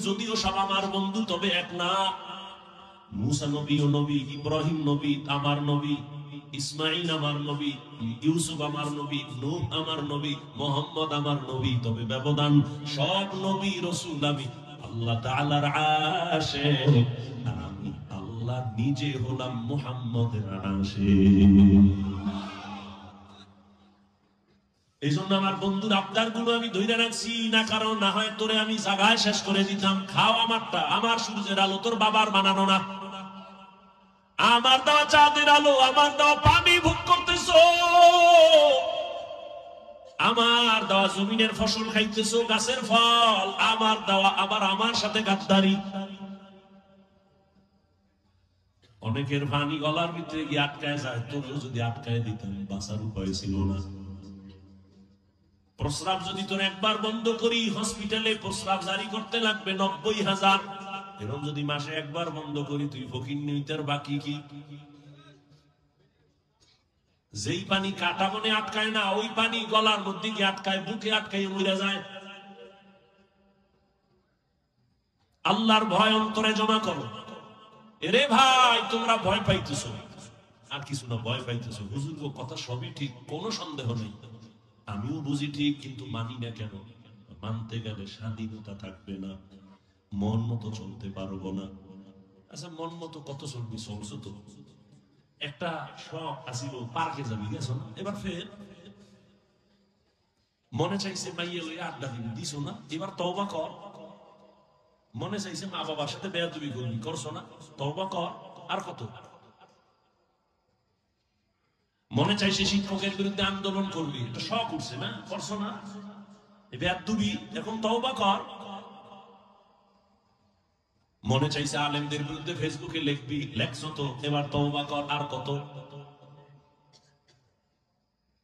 যদিও সব আমার বন্ধু, তবে এক না। মুসা নবী ও নবী, ইব্রাহিম নবী আমার নবী, ইসমাইল আমার নবী, ইউসুফ আমার নবী, নূহ আমার নবী, মুহাম্মদ আমার নবী, তবে ব্যবধান সব নবী রাসূল আমি আল্লাহ তাআলার আশিক, আর আমি আল্লাহ নিজে হলাম মুহাম্মদের আশিক। এই জন্য আমার বন্ধুর আবদার গুলো আমি ধরে রাখছি না, কারণ না হয় তোরে আমি জায়গায় শেষ করে দিতাম। খাও আমারটা, আমার সূর্যের আলো, তোর বাবার বানানো না। আমার দেওয়া চাঁদের আলো, আমার দেওয়া পানি ভোগ করতেছো, আমার দেওয়া জমিনের ফসল খাইতেছো, গাছের ফল আমার দেওয়া, আবার আমার সাথে গাদ্দারি। অনেকের পানি গলার ভিতরে গিয়ে আটকায় যায়, তোরেও যদি আটকায় দিতাম বাঁচার উপায় ছিল না। প্রস্রাব যদি তোর একবার বন্ধ করি, হসপিটালে প্রস্রাব জারি করতে লাগবে 90,000। এরকম যদি মাসে একবার বন্ধ করি, তুই ফকির নিতার বাকি কি? যেই পানি কাটা মনে আটকায় না, ওই পানি গলার মধ্যে গিয়ে আটকায়, বুকে আটকায় মরে যায়। আল্লাহর ভয় অন্তরে জমা করো। এরে ভাই, তোমরা ভয় পাইতেছো, আর কিছু না, ভয় পাইতেছো। হুজুর কথা সবই ঠিক, কোনো সন্দেহ নেই, আমিও বুঝি ঠিক, কিন্তু মানি না কেন? মানতে গেলে স্বাধীনতা থাকবে না, মন মতো চলতে পারবো না। আচ্ছা, মন মতো কত চলবি? চলছো তো, একটা শখ আসিল পার্কে যাবি, গেছো না, এবার ফের মনে চাইছে মাইয়ে লই আড্ডা দিবি, দিছো না, এবার তওবা কর। মনে চাইছে মা বাবার সাথে বেয়াদবি করবি, করছো না, তওবা কর। আর কত? মনে চাইছে শিক্ষকের বিরুদ্ধে আন্দোলন করবি, এটা শখ উঠছে না, করছো না, বেয়াদবি, এখন তওবা কর। মনে চাইছে আলেমদের বিরুদ্ধে ফেসবুকে লিখবি, লেখছো তো, এবার তওবা কর। আর কত?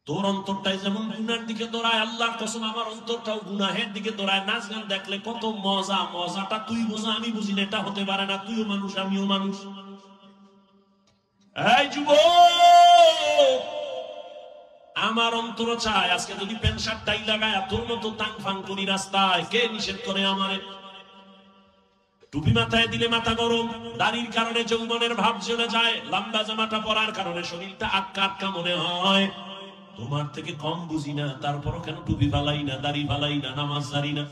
তোর অন্তরটাই যেমন গুনার দিকে দৌড়ায়, আল্লাহর কসম আমার অন্তরটাও গুনাহের দিকে দৌড়ায়। নাচ গান দেখলে কত মজা, মজাটা তুই বোঝা, আমি বুঝি না, এটা হতে পারে না। তুইও মানুষ, আমিও মানুষ। এই যুবক, আমার অন্তর চায় আজকে যদি প্যান্ট শার্ট টাই লাগায় তোর মতো টাং ফাং করি রাস্তায়, কে নিষেধ করে আমারে? টুপি মাথায় দিলে মাথা গরম, দাড়ির কারণে যৌবনের ভাব চলে যায়, লম্বা জামাটা পরার কারণে শরীরটা আটকা আটকা মনে হয়। তোমার থেকে কম বুঝি না, তারপরও কেন টুপি ফালাই না, দাড়ি ফালাই না, নামাজ ছাড়ি না।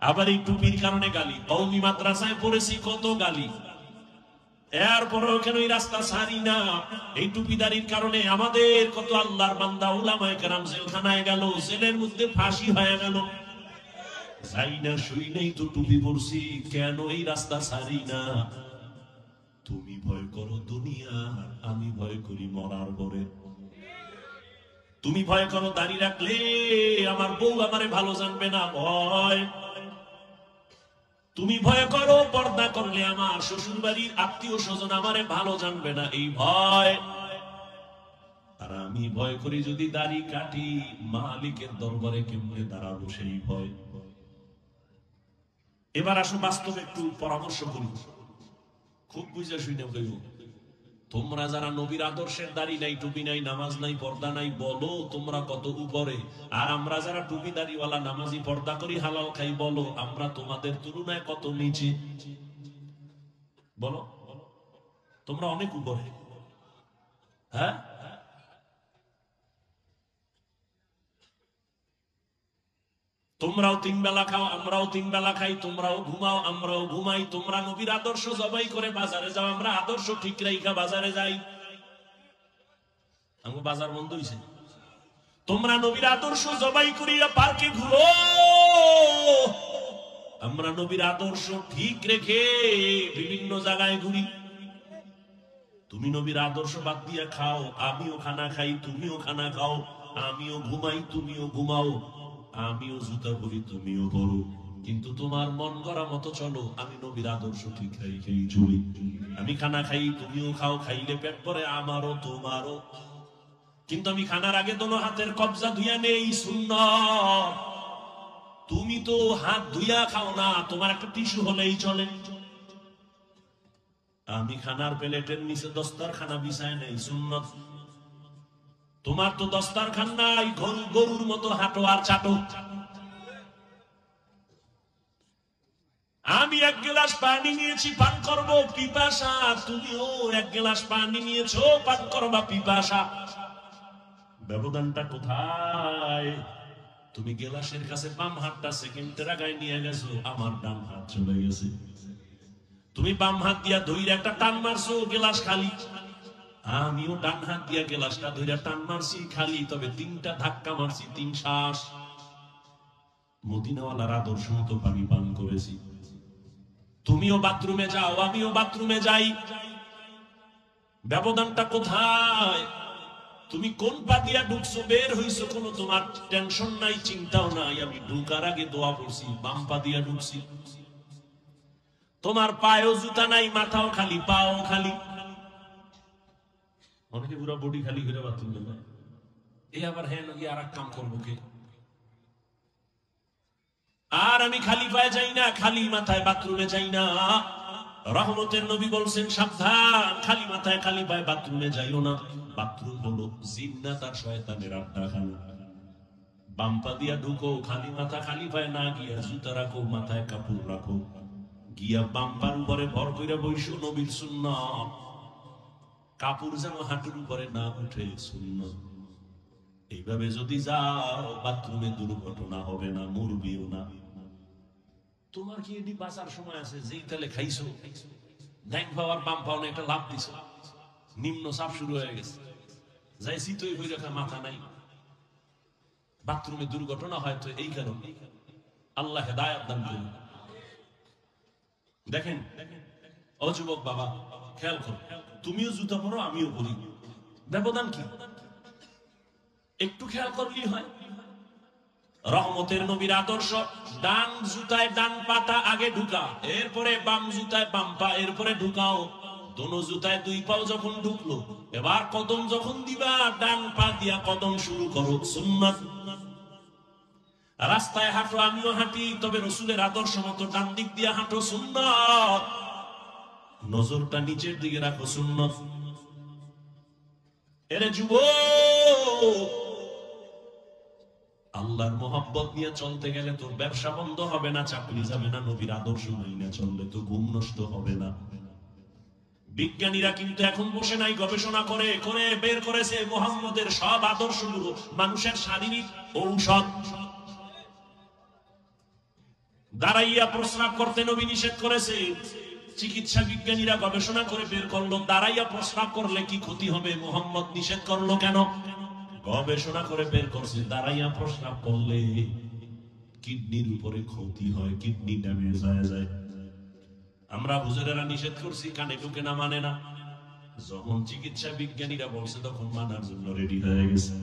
আবার এই টুপির কারণে গালি, কওমি মাদ্রাসায় পড়েছি কত গালি, এরপরও কেন এই রাস্তা ছাড়ি না। এই টুপি দাড়ির কারণে আমাদের কত আল্লাহর বান্দা উলামায়ে কেরাম জেলখানায় গেল, জেলের মধ্যে ফাঁসি হয়ে গেল। যাই না শুই নেই তো টুপি পড়ছি, কেন এই রাস্তা ছাড়ি না? তুমি ভয় করো দুনিয়া, আমি ভয় করি মরার পরে। তুমি ভয় করো দাড়ি রাখলে আমার বউ আমারে ভালো জানবে না, ভয়। তুমি ভয় করো পর্দা করলে আমার শ্বশুর বাড়ির আত্মীয় স্বজন আমারে ভালো জানবে না, এই ভয়। আর আমি ভয় করি যদি দাড়ি কাটি মালিকের দরবারে কেমনে দাঁড়াবো, সেই ভয়। এবার আসো বাস্তবে একটু পরামর্শ করি, খুব বুঝে শুনে কইব। তোমরা যারা নবীর আদর্শের দাড়ি নাই, টুপি নাই, নামাজ নাই, পর্দা নাই, বলো তোমরা কত উপরে। আর আমরা যারা টুপি দাড়িওয়ালা, নামাজি, পর্দা করি, হালাল খাই, বলো আমরা তোমাদের তুলনায় কত নিচে। বলো, তোমরা অনেক উপরে। হ্যাঁ, তোমরাও 3 বেলা খাও, আমরাও 3 বেলা খাই, তোমরাও ঘুমাও, আমরাও ঘুমাই। তোমরা নবীর আদর্শ জবাই করে বাজারে যাও, আমরা আদর্শ ঠিক রাইখা বাজারে যাই। আমার বাজার বন্ধ হইছে। তোমরা নবীর আদর্শ জবাই করিয়া পার্কে ঘুরো, আমরা নবীর আদর্শ ঠিক রেখে বিভিন্ন জায়গায় ঘুরি। তুমি নবীর আদর্শ বাদ দিয়া খাও, আমিও খানা খাই, তুমিও খানা খাও, আমিও ঘুমাই, তুমিও ঘুমাও, আমিও জুতা পরি, তুমিও পরো, কিন্তু তোমার মন করা মতো চলো। আমি নবীর আদর্শ ঠিক রেখেই চলি। আমি খানা খাই, তুমিও খাও, খাইলে পেট ভরে আমারও তোমারও, কিন্তু আমি খানার আগে দোনো হাতের কবজা ধুইয়া নেই, সুন্নাত। তুমি তো হাত ধুইয়া খাও না, তোমার একটা টিস্যু হলেই চলে। আমি খানার প্লেটের নিচে দস্তারখানা বিছায় নেই, সুন্নাত। তোমার তো দস্তারখান নাই, গরুর মতো হাঁটো আর চাটো। আমি 1 গ্লাস পানি নিয়েছি, পান করবো পিপাসা, তুমিও 1 গ্লাস পানি নিয়েছো, পান করবা পিপাসা। ব্যবধানটা কোথায়? তুমি গ্লাসের কাছে বাম হাতটা সেকেন্ডের আগায় নিয়ে গেছো, আমার ডান হাত চলে গেছে। তুমি বাম হাত দিয়া ধইরা একটা টান মারছো, গ্লাস খালি। আমিও ডান হাত দিয়া গ্লাসটা ধইরা টান মারছি, খালি। তবে 3টা ধাক্কা মারছি, 3 শ্বাস। মদিনাওয়ালার আদর্শ মতো পানি পান করেছি। তুমিও বাথরুমে যাও, আমিও বাথরুমে যাই। ব্যবধানটা কোথায়? তুমি কোন পা দিয়া ঢুকছো, বের হইছো, কোনো তোমার টেনশন নাই, চিন্তাও নাই। আমি ঢুকার আগে দোয়া করছি, বাম পা দিয়া ঢুকছি। তোমার পায়েও জুতা নাই, মাথাও খালি, পাও খালি। অনেকে পুরো বডি খালি করে বাথরুমে যায়। এই আবার হ্যাঁ নাকি আর এক কাম করবো কে? আর আমি খালি পায়ে যাই না, খালি মাথায় বাথরুমে যাই না। রহমতের নবী বলছেন সাবধান, খালি মাথায় খালি পায়ে বাথরুমে যাইও না। বাথরুম হলো জিন্নাত আর শয়তানের আড্ডাখানা। বাম পা দিয়া ঢুকো, খালি মাথা খালি পায়ে না গিয়া জুতা রাখো, মাথায় কাপড় রাখো, গিয়া বাম পার উপরে ভর কইরা বইসো, নবীর সুন্নাত। কাপড় যেন হাঁটুর উপরে না উঠে, সুন্নাত। এইভাবে যদি যাও বাথরুমে দুর্ঘটনা হবে না, মরবিও না। তোমার কি এটি বাঁচার সময় আছে? যেই তালে খাইছো, ডাইন পাওয়ার বাম পাওয়া একটা লাভ দিছো, নিম্ন চাপ শুরু হয়ে গেছে, যাই শীতই হয়ে রাখা, মাথা নাই। বাথরুমে দুর্ঘটনা হয় তো এই কারণে। আল্লাহ হেদায়েত দান করুন। দেখেন ও যুবক বাবা, খেয়াল করো, তুমিও জুতা পরো আমিও পরি, ব্যবধান কি? একটু খেয়াল করলেই হয়। রহমতের নবীর আদর্শ, ডান জুতায় ডান পাটা আগে ঢুকা, এরপরে বাম জুতায় বাম পা, এরপরে ঢুকাও। দোনো জুতায় দুই পাও যখন ঢুকলো, এবার কদম যখন দিবা ডান পা দিয়া কদম শুরু করো, সুন্নাত। রাস্তায় হাঁটো, আমিও হাঁটি, তবে রসুলের আদর্শ মতো ডান দিক দিয়ে হাঁটো, সুন্নাত। নজরটা নিচের দিকে রাখো, সুন্নাত। এরে যুবক, আল্লাহর মোহাব্বত নিয়ে চলতে গেলে তোর ব্যবসা বন্ধ হবে না, চাকরি যাবে না। নবীর আদর্শ নিয়ে চললে তো ঘুম নষ্ট হবে না। বিজ্ঞানীরা কিন্তু এখন বসে নাই, গবেষণা করে করে বের করেছে মুহাম্মদের সব আদর্শগুলো মানুষের শারীরিক ঔষধ। দাঁড়াইয়া প্রস্রাব করতে নবী নিষেধ করেছে। চিকিৎসা বিজ্ঞানীরা গবেষণা করে বের করলো দাঁড়াইয়া প্রস্রাব করলে কি ক্ষতি হবে, মুহাম্মদ নিষেধ করলো কেন? গবেষণা করে বের করছে দাঁড়াইয়া প্রস্রাব করলে কিডনির উপরে ক্ষতি হয়, কিডনি ড্যামেজ হয়ে যায়। আমরা হুজুরেরা নিষেধ করছি, কানে ঢুকে না, মানে না। যখন চিকিৎসা বিজ্ঞানীরা বলছে তখন মানার জন্য রেডি হয়ে গেছে।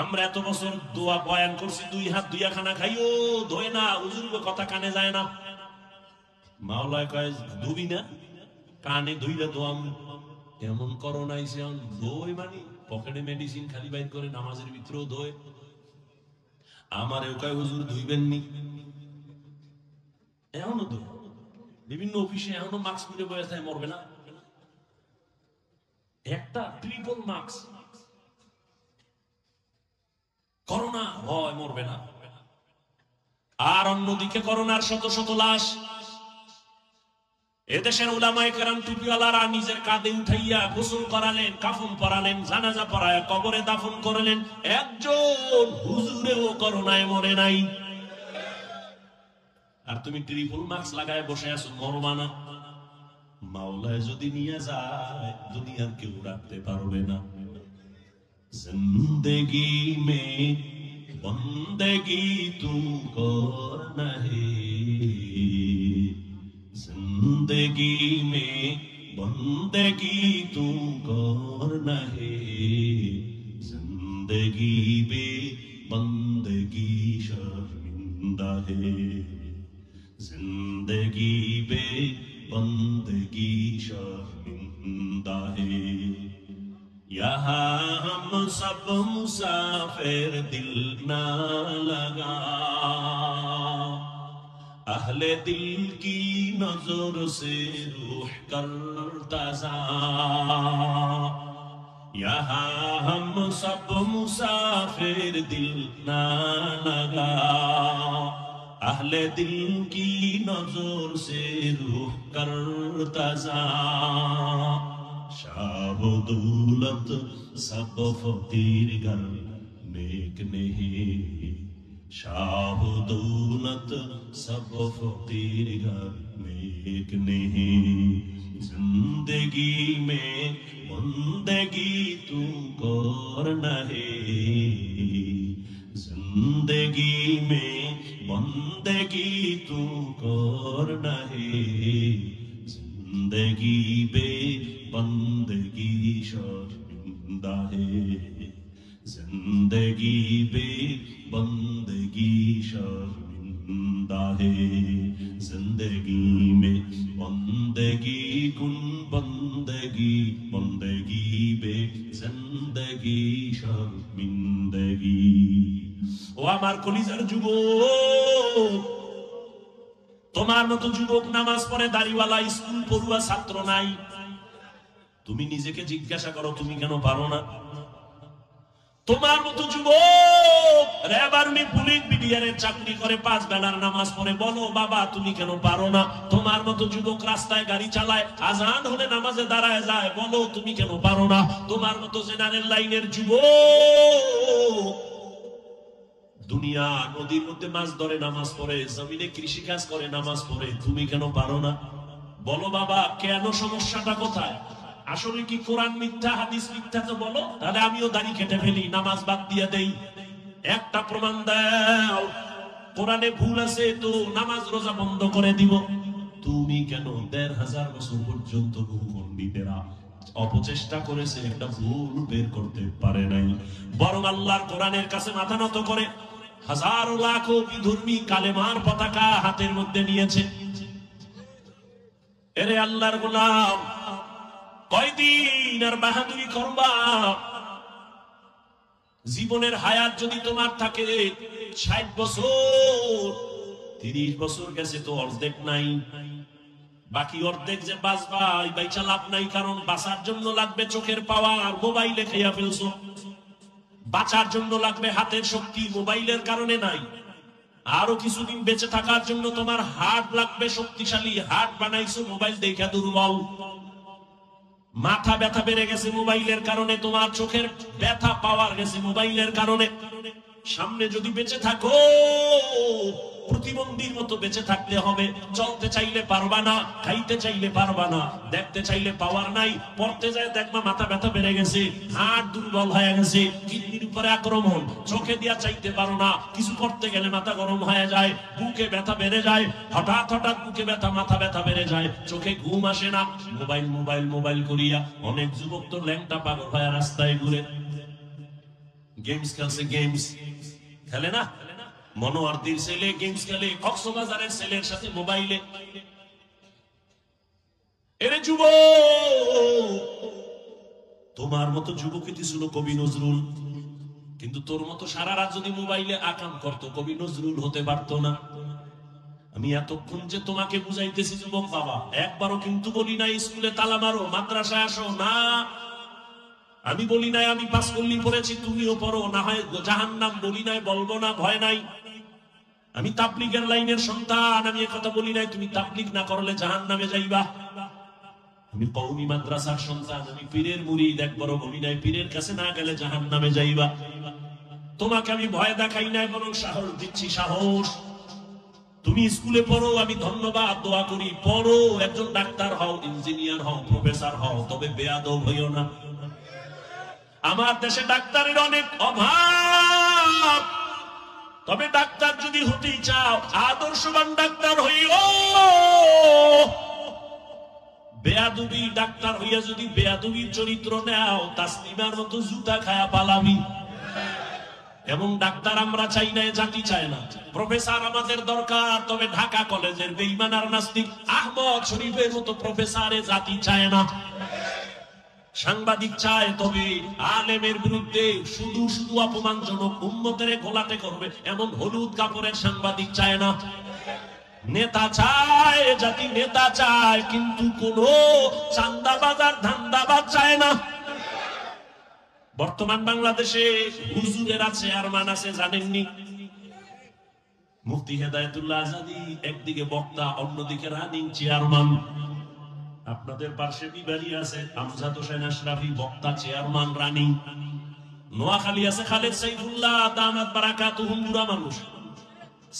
আমরা এত বছর দোয়া বয়ান করছি, দুই হাত দুইয়া খানা খাইও ধোয় না, হুজুরের কথা কানে যায় না। মাওলায় কয় ধুবি না, কানে ধুইলে দোয়াম। এমন করোনা আইছে, দই মানে পকেটে মেডিসিন খালি বাইর করে, নামাজের ভিতরেও দই। আমারেও কয় হুজুর ধুইবেননি, এমনও দই। বিভিন্ন অফিসে এখনো মাস্ক পরে বসে থাকে, মরবে না। একটা ট্রিপল মাস্ক, করোনা হয়, মরবে না। আর অন্যদিকে করোনার শত শত লাশ। এদেশের উলামায়ে কেরাম টুপিওয়ালারা নিজের কাঁধে উঠাইয়া গোসল করালেন, কাফন পরালেন, জানাজা পড়ায় কবরে দাফন করলেন। একজন হুজুরেও করোনায় মরে নাই। আর তুমি ট্রিপল মাস্ক লাগায় বসে আছো, মরবা না। মাওলায় যদি নিয়ে যায়, দুনিয়ার কেউ রাখতে পারবে না। জিন্দেগি মে বন্দেগি তু করনা হে, जिंदगी में बंदगी तू करना है, जिंदगी में बंदगी शर्मिंदा है, जिंदगी में बंदगी शर्मिंदा है। यहाँ हम सब मुसाफिर, दिल ना लगा अहले दिल की नजर से रूह करता जा। यहाँ हम सब मुसाफिर, दिल ना लगा अहले दिल की नजर से रूह करता जा। शाह दौलत सब फकीर घर नेक नहीं, शाह दौलत सब फकीर घर नेक नहीं। जिंदगी में बंदगी तू करना है, जिंदगी में बंदगी तू करना है, जिंदगी बे बंदगी शर्मिंदा है, जिंदगी बे बंदगी शर्मिंदा है। जिंदगी में बंदगी कुन बंदगी, बंदगी बे जिंदगी शर्मिंदगी। ও আমার কলিজার যুবক, তোমার মতো যুবক নামাজ পড়ে দাড়িওয়ালা স্কুল পড়ুয়া ছাত্র নাই। তুমি নিজেকে জিজ্ঞাসা করো, তুমি কেন পারো না? তোমার মতো যুবক র‍্যাব আর্মি পুলিশ বিডিআরের চাকরি করে, 5 বেলার নামাজ পড়ে, বলো বাবা তুমি কেন পারো না? তোমার মতো যুবক রাস্তায় গাড়ি চালায়, আজান হলে নামাজে দাঁড়ায় যায়, বলো তুমি কেন পারো না? তোমার মতো জেনারেল লাইনের যুবক দুনিয়া নদীর মধ্যে মাছ ধরে নামাজ পড়ে, জমিনে কৃষি কাজ করে নামাজ পড়ে, তুমি কেন পারো না? বলো বাবা কেন, সমস্যাটা কোথায়? আসলে কি কোরআন মিথ্যা, হাদিস মিথ্যা? তো বলো, তাহলে আমিও দাড়ি কেটে ফেলি, নামাজ বাদ দিয়ে দেই। একটা প্রমাণ দাও, কোরআনে ভুল আছে তো নামাজ রোজা বন্ধ করে দিব। তুমি কেন ১৫০০ বছর পর্যন্ত বহু পণ্ডিতেরা অপচেষ্টা করেছে, একটা ভুল বের করতে পারে নাই, বরং আল্লাহর কোরআনের কাছে মাথা নত করে হাজারো লাখো বিধর্মী কালেমার পতাকা হাতের মধ্যে নিয়েছে। এরে আল্লাহর গোলাম, কয়দিন আর বাহাদুরি করবা? জীবনের হায়াত যদি তোমার থাকে ৬০ বছর, ৩০ বছর গেছে তো অর্ধেক নাই, বাকি অর্ধেক যে বাঁচবা এই বাইচা লাভ নাই, কারণ বাঁচার জন্য লাগবে চোখের পাওয়ার, মোবাইলে খেয়া ফেলছো। বাঁচার জন্য লাগবে হাতের শক্তি, মোবাইলের কারণে নাই। আরো কিছুদিন বেঁচে থাকার জন্য তোমার হার্ট লাগবে শক্তিশালী, হার্ট বানাইছো মোবাইল দেখা দুর্বল। মাথা ব্যথা বেড়ে গেছে মোবাইলের কারণে, তোমার চোখের ব্যথা পাওয়ার গেছে মোবাইলের কারণে। সামনে যদি বেঁচে থাকো প্রতিবন্ধীর মতো বেঁচে থাকতে হবে, চলতে চাইলে পারবা না, খাইতে চাইলে পারবা না, দেখতে চাইলে পাওয়ার নাই, পড়তে যায় দেখবা মাথা ব্যথা বেড়ে গেছে, হাড় দুর্বল হয়ে গেছে, কিডনির উপরে আক্রমণ, চোখে দিয়া চাইতে পারো না, কিছু করতে গেলে মাথা গরম হয়ে যায়, বুকে ব্যথা বেড়ে যায়, হঠাৎ হঠাৎ বুকে ব্যথা মাথা ব্যথা বেড়ে যায়, চোখে ঘুম আসে না, মোবাইল মোবাইল মোবাইল করিয়া অনেক যুবক তো ল্যাংটা পাগল হয়ে রাস্তায় ঘুরে। গেমস খেলছে, গেমস খেলে না, মনোয়ারদির ছেলে গেমস খেলে, কক্সবাজারের ছেলের সাথে মোবাইলে। এরে যুবক, তোমার মতো যুবকই ছিল কবি নজরুল, কিন্তু তোর মতো সারা রাত যদি মোবাইলে আকাম করতো কবি নজরুল হতে পারতো না। আমি এতক্ষণ যে তোমাকে বুঝাইতেছি যুবক বাবা, একবারও কিন্তু বলি নাই স্কুলে তালা মারো, মাদ্রাসায় আসো না। আমি বলি নাই আমি পাস করলি পড়েছি তুমিও পড়ো, না হয় জাহান্নাম বলি নাই, বলবো না, ভয় নাই। আমি তাবলীগের লাইনের সন্তান, আমি একথা বলি নাই তুমি তাবলীগ না করলে জাহান্নামে যাইবা। আমি কওমি মাদ্রাসার সন্তান, আমি পীরের মুরিদ, একবারও বলি নাই পীরের কাছে না গেলে জাহান্নামে যাইবা। তোমাকে আমি ভয় দেখাই নাই, বরং সাহস দিচ্ছি, সাহস। তুমি স্কুলে পড়ো, আমি ধন্যবাদ দোয়া করি, পড়ো, একজন ডাক্তার হও, ইঞ্জিনিয়ার হও, প্রফেসর হও, তবে বেয়াদব হইও না। আমার দেশে ডাক্তারের অনেক অভাব, তবে ডাক্তার যদি হতেই চাও আদর্শবান ডাক্তার হইও। বেয়াদবি ডাক্তার হইয়া যদি বেয়াদবির চরিত্র নেও, তাসলিমার মতো জুতা খায়া পালাবি। এমন ডাক্তার আমরা চাই না, জাতি চায় না। প্রফেসর আমাদের দরকার, তবে ঢাকা কলেজের বেঈমান আর নাস্তিক আহমদ শরীফের মতো প্রফেসরে জাতি চায় না। সাংবাদিক চায়, তবে আলেমের বিরুদ্ধে শুধু শুধু অপমানজনক উম্মতের গোলাটে করবে এমন হলুদ কাপড়ের সাংবাদিক চায় না। নেতা চায়, জাতি নেতা চায়, কিন্তু কোন চান্দাবাজ আর ধান্দাবাজ চায় না। বর্তমান বাংলাদেশে হুজুরের আছে আর মান আছে জানেননি? মুফতি হেদায়েতুল্লাহ আজাদী একদিকে বক্তা, অন্যদিকে রানিং চেয়ারম্যান। আপনাদের পাশে বিবাড়ি আছে আমজাদ হোসেন আশরাফি, বক্তা, চেয়ারম্যান, রানিং। নোয়াখালী আছে খালেদ সাইফুল্লাহ দামাত বারাকাতুহুম, বুড়া মানুষ,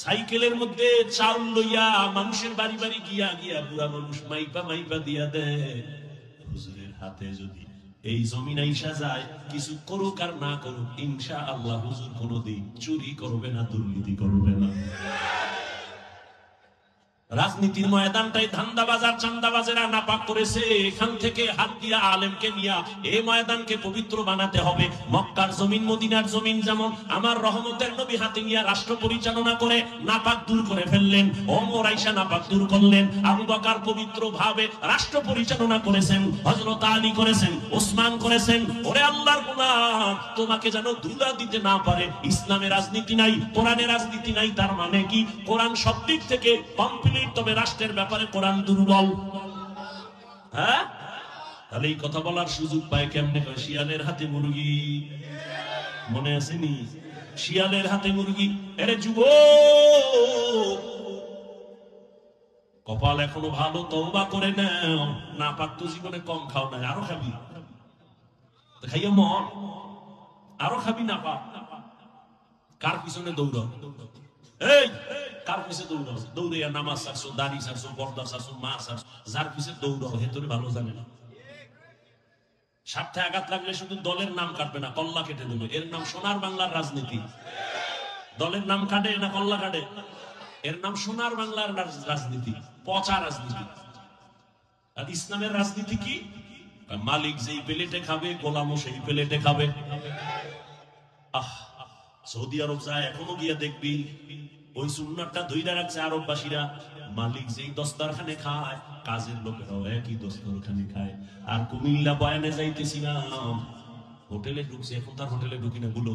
সাইকেলের মধ্যে চাউল লইয়া মানুষের বাড়ি বাড়ি গিয়া গিয়া বুড়া মানুষ মাইপা মাইপা দিয়া দেয়। হুজুরের হাতে যদি এই জমিন আইসা যায়, কিছু করুক আর না করুক, ইনশাআল্লাহ হুজুর কোনদিন চুরি করবে না, দুর্নীতি করবে না। রাজনীতির ময়দানটাই ধান্দাবাজার চান্দাবাজেরা নাপাক করেছে। এখান থেকে হাত দিয়া আলেমকে নিয়া এই ময়দানকে পবিত্র বানাতে হবে। মক্কার জমিন, মদিনার জমিন যেমন আমার রহমতের নবী হাতে নিয়া রাষ্ট্র পরিচালনা করে নাপাক দূর করে ফেললেন, ওমর আয়েশা নাপাক দূর করলেন, আবু বকর পবিত্র ভাবে রাষ্ট্র পরিচালনা করেছেন, হযরত আলী করেছেন, ওসমান করেছেন। ওরে আল্লাহর গোলাম, তোমাকে যেন ধুলা দিতে না পারে। ইসলামের রাজনীতি নাই, কোরআনের রাজনীতি নাই, তার মানে কি? কোরআন সব দিক থেকে কমপ্লিট, তবে রাষ্ট্রের ব্যাপারে কোরআন দুর্বল। হ্যাঁ, তাহলে এই কথা বলার সুযোগ পায় কেমনে? শিয়ালের হাতে মুরগি, মনে আসেনি? শিয়ালের হাতে মুরগি। এরে যুবক, কপাল এখনো ভালো, তওবা করে নাও। না পাক তো জীবনে কম খাও না, আরো খাবি, খাইয়া মর, আরো খাবি না পাক। কার পিছনে দৌড়? এই কার পিছে দৌড়াও? দৌড়িয়া নামাজ ছাড়ছো, দাড়ি ছাড়ছো, পর্দা ছাড়ছো, মা ছাড়ছো, যার পিছে দৌড়াও হে তোরে ভালো জানে না। স্বার্থে আঘাত লাগলে শুধু দলের নাম কাটবে না, কল্লা কেটে দেবে। এর নাম সোনার বাংলার রাজনীতি। দলের নাম কাটে না কল্লা কাটে? এর নাম সোনার বাংলার রাজনীতি, পচা রাজনীতি। আর ইসলামের রাজনীতি কি? মালিক যেই প্লেটে খাবে গোলামও সেই প্লেটে খাবে। সৌদি আরব যায়, এখনো গিয়া দেখবি ওই সুন্নাতটা ধইরা রাখছে আরববাসীরা। মালিক যেই দস্তরখানে খায়, কাজের লোকেরাও একই দস্তরখানে খায়। আর কুমিল্লা বয়ানে যাইতেছিলাম, হোটেলে ঢুকছে, এখন তার হোটেলে ঢুকি না, গুলো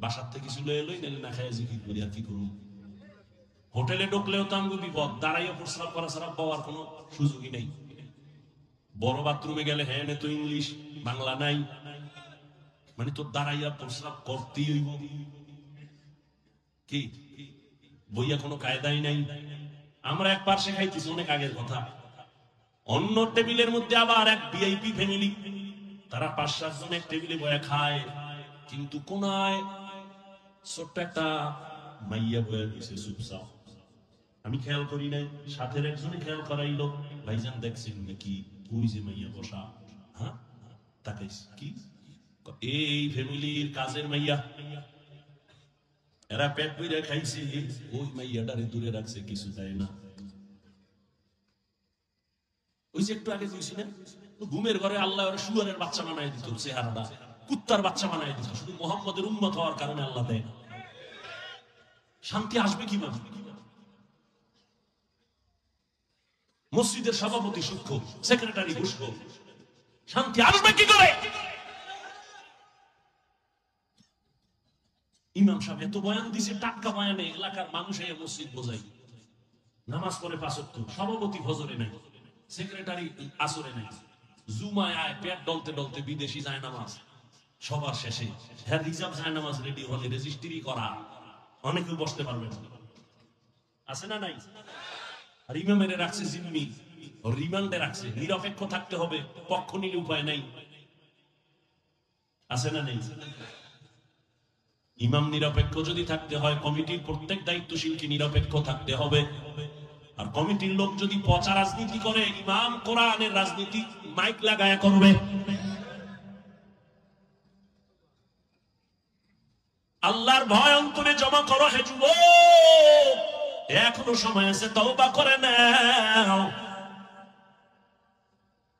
বাসার থেকে ছিল এলোই নাহলে না খায় জিকির করি। আর কি করবো? হোটেলে ঢুকলেও তো আমি বিপদ, দাঁড়াইয়া প্রস্রাব করা ছাড়া পাওয়ার কোনো সুযোগই নেই। বড় বাথরুমে গেলে হ্যাঁ তো ইংলিশ, বাংলা নাই, মানে তোর দাঁড়াইয়া প্রস্রাব করতেই হইব। কি বইয়া কোনো কায়দাই নাই। আমরা এক পার্শ্বে খাইতেছি, অনেক আগের কথা। অন্য টেবিলের মধ্যে আবার এক ভিআইপি ফ্যামিলি, তারা 5-7 জন এক টেবিলে বয়া খায়, কিন্তু কোনায় ছোট্ট একটা মাইয়া বয়া দিয়েছে চুপচাপ। আমি খেয়াল করি নাই, সাথের একজনে খেয়াল করাইলো, ভাইজান দেখছেন নাকি ওই যে মাইয়া বসা? হ্যাঁ তাকাইছি। কি? এই ফ্যামিলির কাজের মাইয়া, এরা পেট পুইরা খাইছে, ওই মাইয়াটারে দূরে রাখছে, কিছু দেয় না। ওই যে একটু আগে কইছি না, ঘুমের ঘরে আল্লাহ ওরা শুয়ারের বাচ্চা বানায় দিত, চেহারাটা কুত্তার বাচ্চা বানায় দিত, শুধু মুহাম্মদের উম্মত হওয়ার কারণে আল্লাহ দেয় না। শান্তি আসবে কিভাবে? মসজিদের সভাপতি সূক্ষ্ম, সেক্রেটারি ঘুষখ, শান্তি আসবে কি করে? ইমাম সাহেব এত বয়ান দিছে, টাটকা বয়ানে এলাকার মানুষ এই মসজিদ বোঝাই, নামাজ পড়ে 5 ওয়াক্ত, সভাপতি ফজরে নাই, সেক্রেটারি আসরে নাই, জুমায় আয় পেট ডলতে ডলতে বিদেশি যায় নামাজ, সবার শেষে হ্যাঁ রিজার্ভ যায় নামাজ রেডি হলে রেজিস্ট্রি করা, অনেকেও বসতে পারবে না, আছে না নাই? আর ইমামের রাখছে জিম্মি, রিমান্ডে রাখছে, নিরপেক্ষ থাকতে হবে, পক্ষ নিলে উপায় নাই, আছে না নেই? ইমাম নিরপেক্ষ যদি থাকতে হয়, কমিটির প্রত্যেক দায়িত্বশীলকে নিরপেক্ষ থাকতে হবে। আর কমিটির লোক যদি পচা রাজনীতি করে, ইমাম কোরআনের রাজনীতি মাইক লাগায়া করবে। আল্লাহর ভয় অন্তরে জমা করো হে যুবক, এখনো সময় আছে, তওবা করে নাও।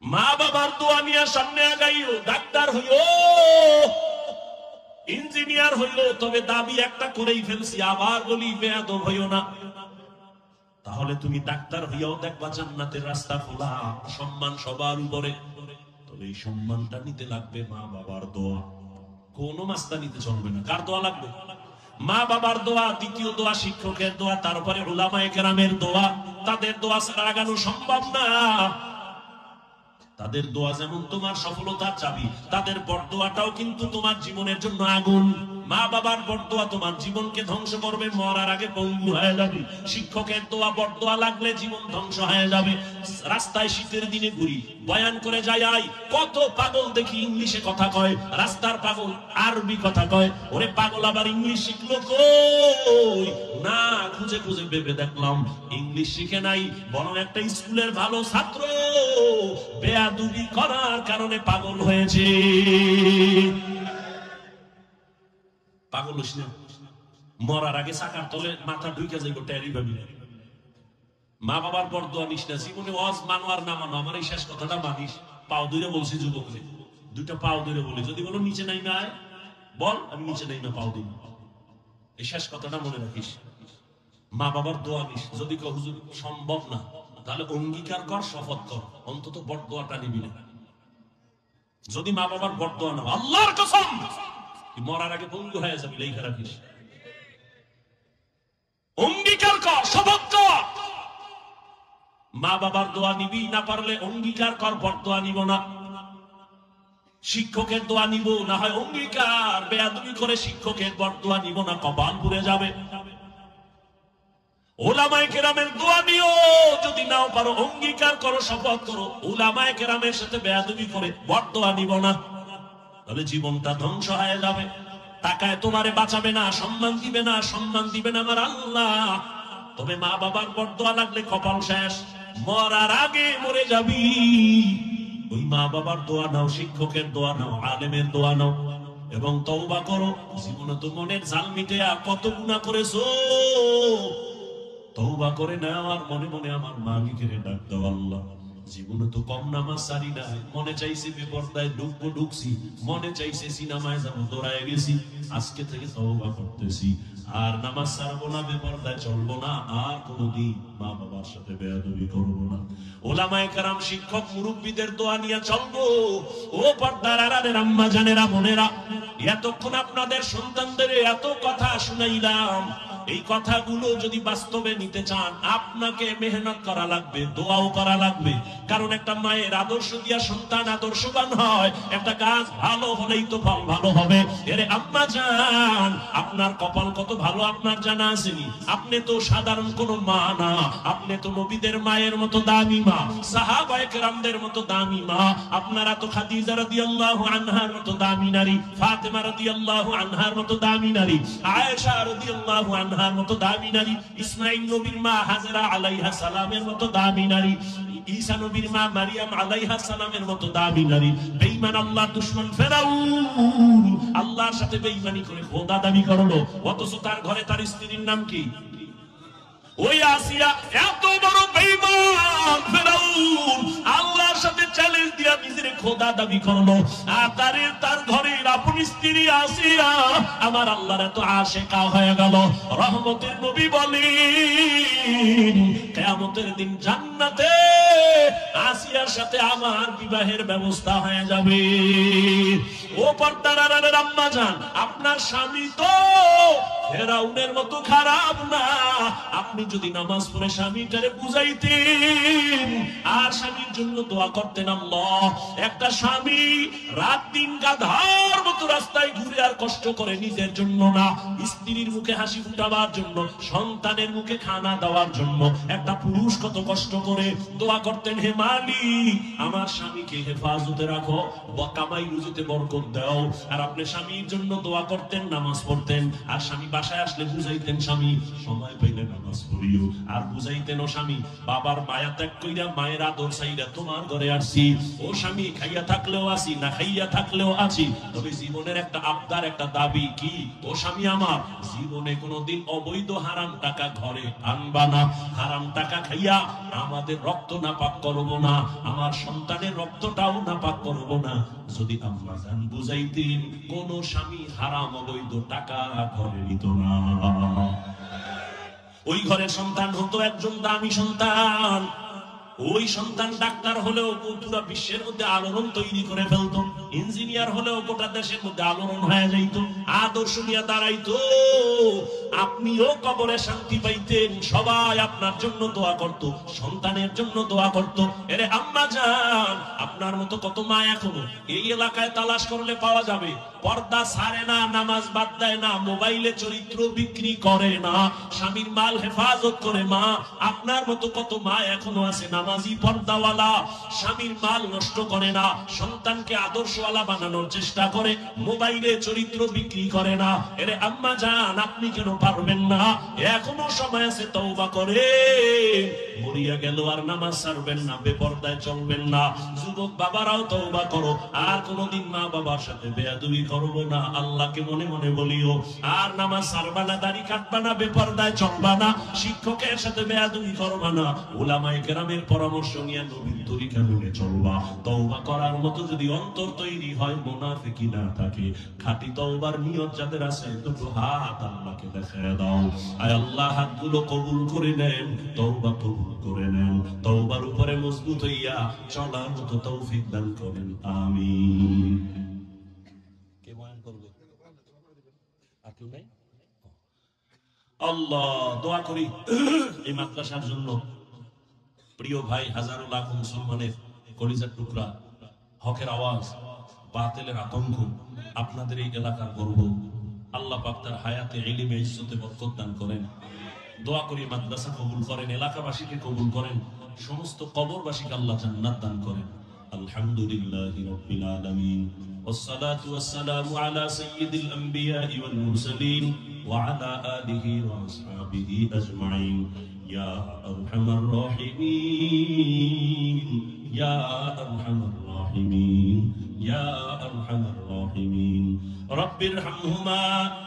মা বাবার দোয়া নিয়ে সামনে আগাইও, ডাক্তার হইও, ইঞ্জিনিয়ার হইল, তবে দাবি একটা করেই ফেলছি, আবার বলি বেয়াদব হইও না। তাহলে তুমি ডাক্তার হইয়াও দেখবা জান্নাতের রাস্তা খোলা, সম্মান সবার উপরে। তবে এই সম্মানটা নিতে লাগবে মা বাবার দোয়া, কোনো মাস্তা নিতে চলবে না। কার দোয়া লাগবে? মা বাবার দোয়া, দ্বিতীয় দোয়া শিক্ষকের দোয়া, তারপরে উলামায়ে কেরামের দোয়া। তাদের দোয়া ছাড়া আগানো সম্ভব না। তাদের দোয়া যেমন তোমার সফলতার চাবি, তাদের বরদোয়াটাও কিন্তু তোমার জীবনের জন্য আগুন। মা বাবার বরদোয়া তোমার জীবনকে ধ্বংস করবে, মরার আগে পঙ্গু হয়ে যাবে। শিক্ষকের দোয়া বরদোয়া লাগলে জীবন ধ্বংস হয়ে যাবে। রাস্তায় শীতের দিনে ঘুরি, বয়ান করে যাই, কত পাগল দেখি ইংলিশে কথা কয়, রাস্তার পাগল আরবি কথা কয়। ওরে পাগল আবার ইংলিশ শিখলো কই? না, খুঁজে খুঁজে ভেবে দেখলাম ইংলিশ শিখে নাই, বরং একটা স্কুলের ভালো ছাত্র বেয়াদবি করার কারণে পাগল হয়েছে। পাগল হইস না, মরার আগে চাকার তলে মাথা ঢুকে যাইব, টেরি ভাবি। মা বাবার বরদোয়া নিস না, জীবনে ওয়াজ মানো আর না মানো, আমার এই শেষ কথাটা মানিস। পাও ধরে বলছি যুবকরে, দুইটা পাও ধরে বলি, যদি বলো নিচে নাই না বল, আমি নিচে নাই না পাও দিই, এই শেষ কথাটা মনে রাখিস। মা বাবার দোয়া নিস, যদি কেউ হুজুর সম্ভব না, তাহলে অঙ্গীকার কর, শপথ কর, অন্তত বরদোয়াটা নিবি না। যদি মা বাবার বরদোয়া না, আল্লাহর কসম মরার আগে বন্ধু হয়ে যাবি, লেখা রাখিস। অঙ্গীকার কর, শপথ কর, মা বাবার দোয়া নিবি, না পারলে অঙ্গীকার কর বরদোয়া নিব না। শিক্ষকের দোয়া নিব, না হয় অঙ্গীকার, বেয়াদবি করে শিক্ষকের বরদোয়া নিব না, কপাল পুড়ে যাবে। উলামায়ে কেরামের দোয়া নিও, যদি নাও পারো অঙ্গীকার করো, শপথ করো, উলামায়ে কেরামের সাথে বেয়াদবি করে বরদোয়া নিব না, তাহলে জীবনটা ধ্বংস হয়ে যাবে। টাকায় তোমারে বাঁচাবে না, সম্মান দিবে না, সম্মান দিবে না আমার আল্লাহ। তবে মা বাবার বরদোয়া লাগলে কপাল শেষ, মরার আগে মরে যাবি। ওই মা বাবার দোয়া নাও, শিক্ষকের দোয়া নাও, আলেমের দোয়া নাও। এবং তওবা করো। জীবনে তো মনের জাল মিটে কত গুনাহ করেছো, তওবা করে নাও আর মনে মনে আমার মালিকের ডাক দাও, আল্লাহ জীবনে তো কম নামাজ সারি নাই, মনে চাইছে বেপরদায় ঢুকছি, মনে চাইছে সিনেমায় যাবো, দৌড়ায় গেছি, আজকে থেকে তওবা করতেছি, আর নামাজ ছাড়বো না, বেপরদায় চলবো না, আর কোনোদিন মা বাবার সাথে বেয়াদবি করবো না। ওলামায়ে কেরাম, শিক্ষক মুরব্বীদের দোয়া নিয়ে চলবো। ও পর্দার আড়ালের আম্মা জানেরা, বোনেরা, এতক্ষণ আপনাদের সন্তানদের এত কথা শুনাইলাম, এই কথাগুলো যদি বাস্তবে নিতে চান আপনাকে মেহনত করা লাগবে, দোয়াও করা লাগবে। কারণ একটা মায়ের আদর্শ দিয়া সন্তান আদর্শবান হয়, একটা গাছ ভালো হলেই তো ফল ভালো হবে। এরে আম্মা জান, আপনার কপাল কত ভালো আপনার জানা আসেনি? আপনি তো সাধারণ কোন মা না, আপনি তো নবীদের মায়ের মতো দামি মা, সাহাবায়ে কেরামদের মতো দামি মা। আপনারা তো খাদিজা রাদিয়াল্লাহু আনহার মতো দামি নারী, ফাতেমা রাদিয়াল্লাহু আনহার মতো দামি নারী, আয়েশা রাদিয়াল্লাহু আনহার মতো দামি নারী, ইসমাঈল নবীর মা হাজরা আলাইহা সালামের মতো দামি নারী, ঈসা নবীর মা মারিয়াম আলাইহা সালামের মতো দামি নারী। বেঈমান আল্লাহর দুশমন ফেরাউন আল্লাহর সাথে বেঈমানি করে খোদা দাবি করলো, অথচ তার ঘরে তার স্ত্রীর নাম কি? ওই আসিয়া। এত বড় বেঈমান ফেরাউন আল্লাহর সাথে চ্যালেঞ্জ দিয়া নিজের খোদা দাবি করলো, আর তার ঘরের আপন স্ত্রী আসিয়া আমার আল্লাহর এত আশিকা হয়ে গেল। রহমতের নবী বলেন কিয়ামতের দিন জান্নাতে আসিয়ার সাথে আমার বিবাহের ব্যবস্থা হয়ে যাবে। ও পর্দার আড়ালের আম্মা জান, আপনার স্বামী তো ফেরাউনের মতো খারাপ না। আপনি যদি নামাজ পড়ে স্বামীটারে বুঝাইতেন আর স্বামীর জন্য দোয়া করতেন, আল্লাহ একটা স্বামী রাত দিন গাধার মতো রাস্তায় ঘুরে আর কষ্ট করে নিজের জন্য না, স্ত্রীর মুখে হাসি ফুটাবার জন্য, সন্তানের মুখে খানা দেওয়ার জন্য একটা পুরুষ কত কষ্ট করে দোয়া করতেন, হে মালিক আমার স্বামীকে হেফাজতে রাখো, কামাই রুজিতে বরকত দাও। আর আপনি স্বামীর জন্য দোয়া করতেন, নামাজ পড়তেন, আর স্বামী বাসায় আসলে বুঝাইতেন, স্বামী সময় পাইলে নামাজ পড়িও, আর বুঝাইতেন, ও স্বামী বাবার মায়া ত্যাগ কইরা মায়ের আদর চাইরা তোমার ঘরে আসছি, ও স্বামী খাইয়া থাকলেও আছি, না খাইয়া থাকলেও আছি, তবে জীবনের একটা আবদার, একটা দাবি কি, ও স্বামী আমার জীবনে কোনোদিন অবৈধ হারাম টাকা ঘরে আনবা না, হারাম টাকা খাইয়া আমাদের রক্ত নাপাক করবো না, আমার সন্তানের রক্তটাও নাপাক করবো না। যদি আম্মা জান বুঝাইতেন, কোন স্বামী হারাম অবৈধ টাকা ঘরে নিত না, ওই ঘরের সন্তান হতো একজন দামি সন্তান। ওই সন্তান ডাক্তার হলেও পুরো বিশ্বের মধ্যে আলোড়ন তৈরি করে ফেলতো, ইঞ্জিনিয়ার হলেও গোটা দেশের মধ্যে আলোড়ন হয়ে যাইত, আদর্শ নিয়ে দাঁড়াইতো, আপনিও কবরে শান্তি পাইতেন, সবাই আপনার জন্য দোয়া করত, সন্তানের জন্য দোয়া করত। এরে আম্মা জান, আপনার মতো কত মা এখনো এই এলাকায় তালাশ করলে পাওয়া যাবে, পর্দা ছাড়ে না, নামাজ বাদ দেয় না, মোবাইলে চরিত্র বিক্রি করে না, স্বামীর মাল হেফাজত করে মা। আপনার মতো কত মা এখনো আছে নামাজি, পর্দাওয়ালা, স্বামীর মাল নষ্ট করে না, সন্তানকে আদর্শওয়ালা বানানোর চেষ্টা করে, মোবাইলে চরিত্র বিক্রি করে না। এরে আম্মা জান, আপনি কেন পারবেন না? এখনো সময় আছে, তওবা করে মরিয়া গেল আর নামাজ ছাড়বেন না, বেপরদায় চলবেন না। যুবক বাবারাও তওবা করো, আর কোনোদিন মা বাবার সাথে বেয়াদবি করবো না, আল্লাহকে মনে মনে বলিও, আর নামাজ ছাড়বা না, দাড়ি কাটবা না, বেপরদায় চলবা না, শিক্ষকের সাথে বেয়াদবি করবা না, উলামায়ে কেরামের পরামর্শ নিয়ে নবীর তরিকা মেনে চলবা। তওবা করার মতো যদি অন্তর তৈরি হয়, মুনাফিকি না থাকে, খাঁটি তওবার নিয়ত যাদের আছে, দুটো হাত আল্লাহকে দেখায় দাও, আয় আল্লাহ হাতগুলো কবুল করে নেন, তওবা কবুল করে নেন, তওবার উপরে মজবুত হইয়া চলার মতো তৌফিক দান করেন, আমিন। কে বয়ান করবে? আর কেউ নাই? আল্লাহ, দোয়া করি এই মাদ্রাসার জন্য। প্রিয় ভাই, হাজারো লাখ মুসলমানের কলিজার টুকরা, হকের আওয়াজ, বাতিলের আতঙ্ক, আপনাদের এই এলাকার গর্ব, আল্লাহ পাক তার হায়াতে, ইলমে, ইজ্জতে বরকত দান করেন। দোয়া করি মাদ্রাসা কবুল করেন, এলাকাবাসীকে কবুল করেন, সমস্ত কবরবাসীকে আল্লাহ জান্নাত দান করেন। আলহামদুলিল্লাহি রাব্বিল আলামিন, والصلاة والسلام على سيد الأنبياء والمرسلين وعلى آله وأصحابه أجمعين. يا أرحم الراحمين، يا أرحم الراحمين، يا أرحم الراحمين. রব্বিরহামহুমা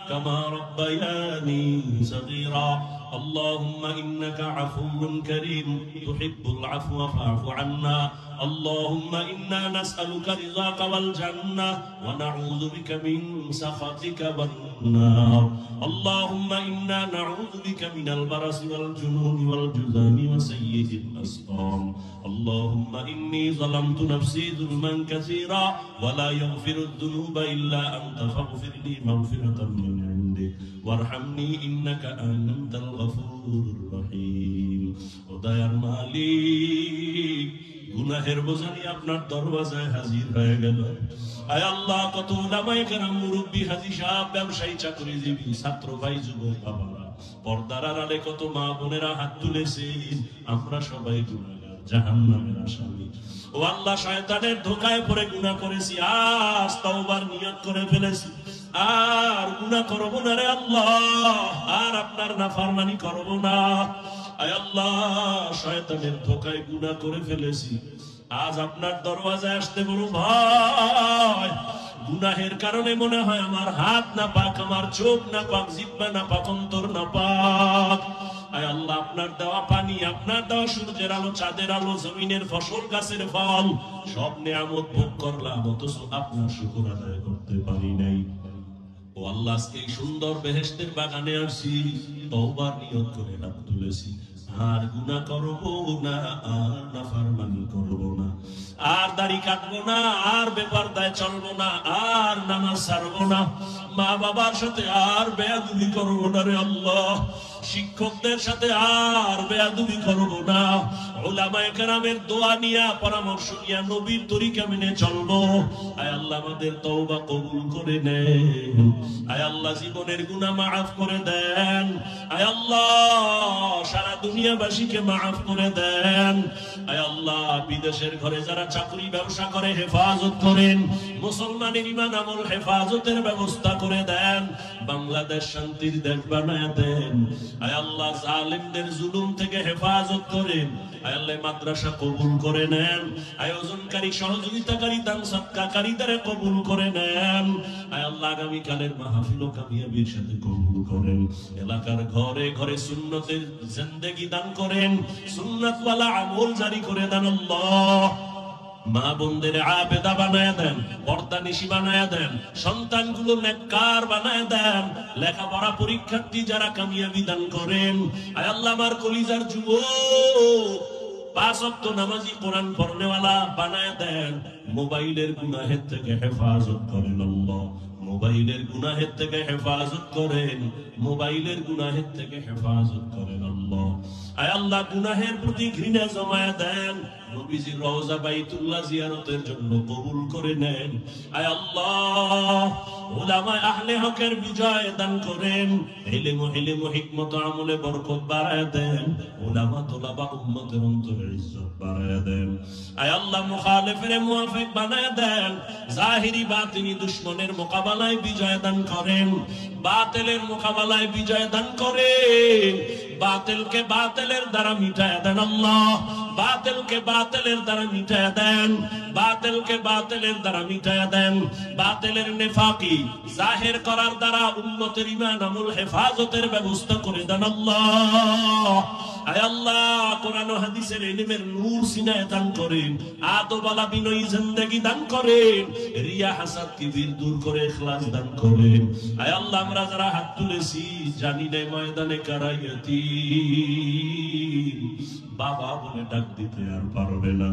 কামা রাব্বায়ানি সগীরা اللهم إنك عفو كريم تحب العفو فاعف عنا اللهم إنا نسألك رضاك والجنة ونعوذ بك من سخطك والنار اللهم إنا نعوذ بك من البرص والجنون والجذام وسيء الأسقام اللهم إني ظلمت نفسي ظلما كثيرا ولا يغفر الذنوب إلا أنت فاغفر لي مغفرة من عندك وارحمني إنك أنت الغفور الرحيم ودير مالك গুনাহের বোঝানি আপনার দরওয়াজায় হাজির হয়ে গেল আয় আল্লাহ কত উলামায়ে কেরাম মুরব্বি হাজী সাহেব ব্যবসায়ী চাকরিজীবী ছাত্র ভাই যুবক বাবারা পর্দার আড়ালে কত মা বোনেরা হাত তুলেছেন আমরা সবাই গুনাহগার জাহান্নামের আসামি ও আল্লাহ শয়তানের ধোঁকায় পড়ে গুনাহ করেছি আজ তওবার নিয়ত করে ফেলেছি আর গুনাহ করব না রে আল্লাহ আর আপনার নাফরমানি করব না আয় আল্লাহ শয়তানের ধোঁকায় গুনাহ করে ফেলেছি আজ আপনার দরওয়াজায় আসতে বড় ভয় গুনাহের কারণে মনে হয় আমার হাত না পাক আমার চোখ না পাক জিহ্বা না পাক অন্তর না পাক আয় আল্লাহ আপনার দেওয়া পানি আপনার দেওয়া সূর্যের আলো চাঁদের আলো জমিনের ফসল গাছের ফল সব নিয়ামত ভোগ করলাম অথচ আপনার শুকর আদায় করতে পারি নাই ও আল্লাহ আজকে এই সুন্দর বেহেশতের বাগানে আসি তওবার নিয়ত করে হাত তুলেছি আর গুনাহ করব না আর নাফরমানি করব না আর দাড়ি কাটবো না আর বেপরদায় চলবো না আর নামাজ ছাড়বো না মা বাবার সাথে আর বেয়াদবি করব না রে আল্লাহ শিক্ষকদের সাথে আর বেয়াদবি করব না উলামায়ে কেরামের দোয়া নিয়া পরামর্শ নিয়া নবীর তরিকা মেনে চলবো আয় আল্লাহ আমাদের তওবা কবুল করে নেন আয় আল্লাহ জীবনের গুনাহ মাফ করে দেন আয় আল্লাহ সারা দুনিয়াবাসীকে মাফ করে দেন আয় আল্লাহ বিদেশের ঘরে যারা চাকরি ব্যবসা করে হেফাজত করেন মুসলমানের ঈমান আমল হেফাজতের ব্যবস্থা করে দেন বাংলাদেশ শান্তির দেশ বানায় দেন আয় আল্লাহ জালিমদের জুলুম থেকে হেফাজত করেন আয় আল্লাহ মাদ্রাসা কবুল করে নেন আয়োজনকারী সহযোগিতাকারী দান সদকাকারীদের কবুল করে নেন আয় আল্লাহ আগামী কালের মাহফিল ও কামিয়াবির সাথে কবুল করেন এলাকার ঘরে ঘরে সুন্নতের জিন্দেগি দান করেন সুন্নাতওয়ালা আমল জারি করে দেন আল্লাহ মা বোনদের আবেদা বানায় দেন পর্দানিশী বানায় দেন সন্তানগুলো নেককার বানায় দেন লেখাপড়া পরীক্ষার্থী যারা কামিয়াবি দান করেন আয় আল্লাহ আমার কলিজার যুবক পাঁচ ওয়াক্ত নামাজি কোরআন পড়নেওয়ালা বানায় দেন মোবাইলের গুনাহের থেকে হেফাজত করেন আল্লাহ মোবাইলের গুনাহের থেকে হেফাজত করেন মোবাইলের গুনাহের থেকে হেফাজত করেন আল্লাহ আয় আল্লাহ গুনাহের প্রতি ঘৃণা জমায়া দেন নবীজির রওজা বাইতুল্লাহ জিয়ারতের জন্য কবুল করে নেন আয় আল্লাহ উলামায়ে আহলে হকের বিজয় দান করেন ইলম হিকমত আমলে বরকত বাড়ায় দেন উলামা তোলাবা উম্মতের অন্তরে ইজ্জত বাড়ায় দেন আয় আল্লাহ মুখালিফের মুওয়াফিক বানায় দেন জাহিরি বাতিনি দুশমনের মোকাবেলায় বিজয় দান করেন বাতিলের মোকাবেলায় বিজয় দান করেন বাতিলকে বাতিলের দ্বারা মিটায় দেন আল্লাহ বাতিলকে বাতিলের দ্বারা মিটায় দেন বাতিলকে বাতিলের দ্বারা মিটায় দেন বাতিলের নেফাকি জাহির করার দ্বারা উম্মতের ঈমান আমল হেফাজতের ব্যবস্থা করে দেন আল্লাহ আয় আল্লাহ কোরআন ও হাদিসের ইলমের নূর সিনায় দান করেন আদবওয়ালা বিনয়ী জিন্দেগি দান করেন রিয়া হাসাদ কিবির দূর করে ইখলাস দান করেন আয় আল্লাহ আমরা যারা হাত তুলেছি জানি না ময়দানে কারায়াতি বাবা বলে ডাক দিতে আর পারবে না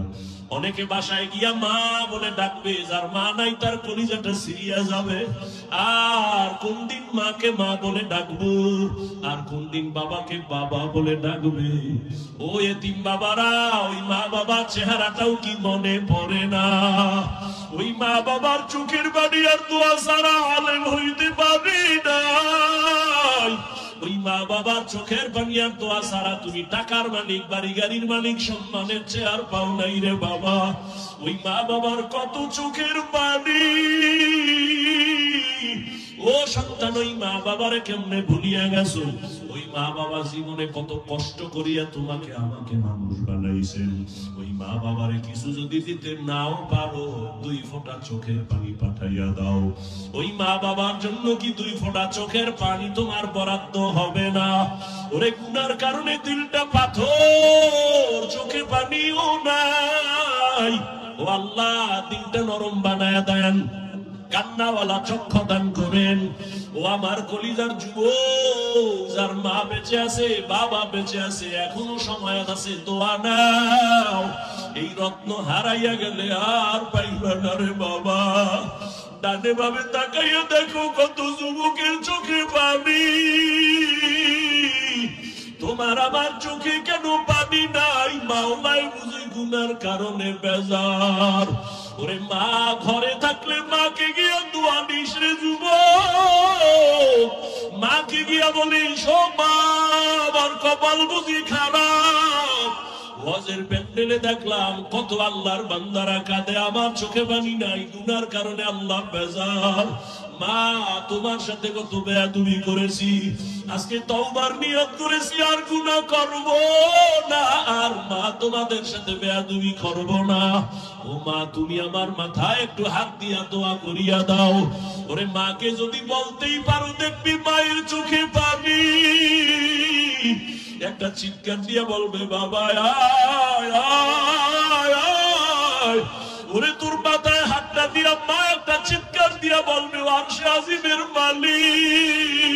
অনেকে বাসায় গিয়া মা বলে ডাকবে যার মা নাই তার কলিজাটা সিরিয়া যাবে আর কোন দিন মাকে মা বলে ডাকবো আর কোন দিন বাবাকে বাবা বলে ডাকবে ও এতিম বাবারা ওই মা বাবার চেহারাটাও কি মনে পড়ে না ওই মা বাবার চোখের বাড়ি আর দোয়া ছাড়া আলেম হইতে পারি না ওই মা বাবার চোখের পানি আর দোয়া ছাড়া তুমি টাকার মালিক বাড়ি গাড়ির মালিক সম্মানের চেয়ার পাও নাই রে বাবা ওই মা বাবার কত চোখের পানি ও সন্তান ওই মা বাবার কেমনে ভুলিয়া গেছো ওই মা বাবা জীবনে কত কষ্ট করিয়া তোমাকে আমাকে মানুষ বানাইছেন, ওই মা বাবারে কিছু যদি দিতে নাও পারো 2 ফোঁটা চোখের পানি পাঠাইয়া দাও। ওই মা বাবার জন্য কি 2 ফোঁটা চোখের পানি তোমার বরাদ্দ হবে না? ওরে গুনার কারণে দিলটা পাথর, চোখে পানিও নাই। ও আল্লাহ, দিলটা নরম বানায়া দেন, কান্নাওয়ালা চক্ষু দান করেন। ও আমার কলিজার যুবক, যার মা বেঁচে আছে, বাবা বেঁচে আছে, এখনো সময় আছে, দোয়া নাও। এই রত্ন হারাইয়া গেলে আর পাইবা না রে বাবা। ডানে ভাবে তাকাইয়া দেখো কত যুবকের চোখে পানি। তোমার আমার চোখে কেন পানি নাই? মাওলাই বুঝে গুনার কারণে বেজার। ওরে মা ঘরে থাকলে মাকে গিয়া দোয়া দিস রে যুবক, মাকে গিয়া বলিস ও মা আমার কপাল বুঝি খারাপ। হজের প্যান্ডেলে দেখলাম কত আল্লাহর বান্দারা কাঁদে, আমার চোখে পানি নাই, গুনার কারণে আল্লাহ বেজার। মা তোমার সাথে কত বেয়াদবি করেছি, আজকে তওবার নিয়ত করেছি আর গুনাহ করব না, আর মা তোমাদের সাথে বেয়াদবি করব না। ও মা, তুমি আমার মাথায় একটু হাত দিয়া দোয়া করিয়া দাও। ওরে মাকে যদি বলতেই পারো, দেখবি মায়ের চোখে পানি। একটা চিৎকার দিয়া বলবে বাবা আয় আয় আয়। ওরে তোর মাথায় হাতটা দিয়া মা একটা চিৎকার দিয়া বলবে আরশে আজিমের মালিক,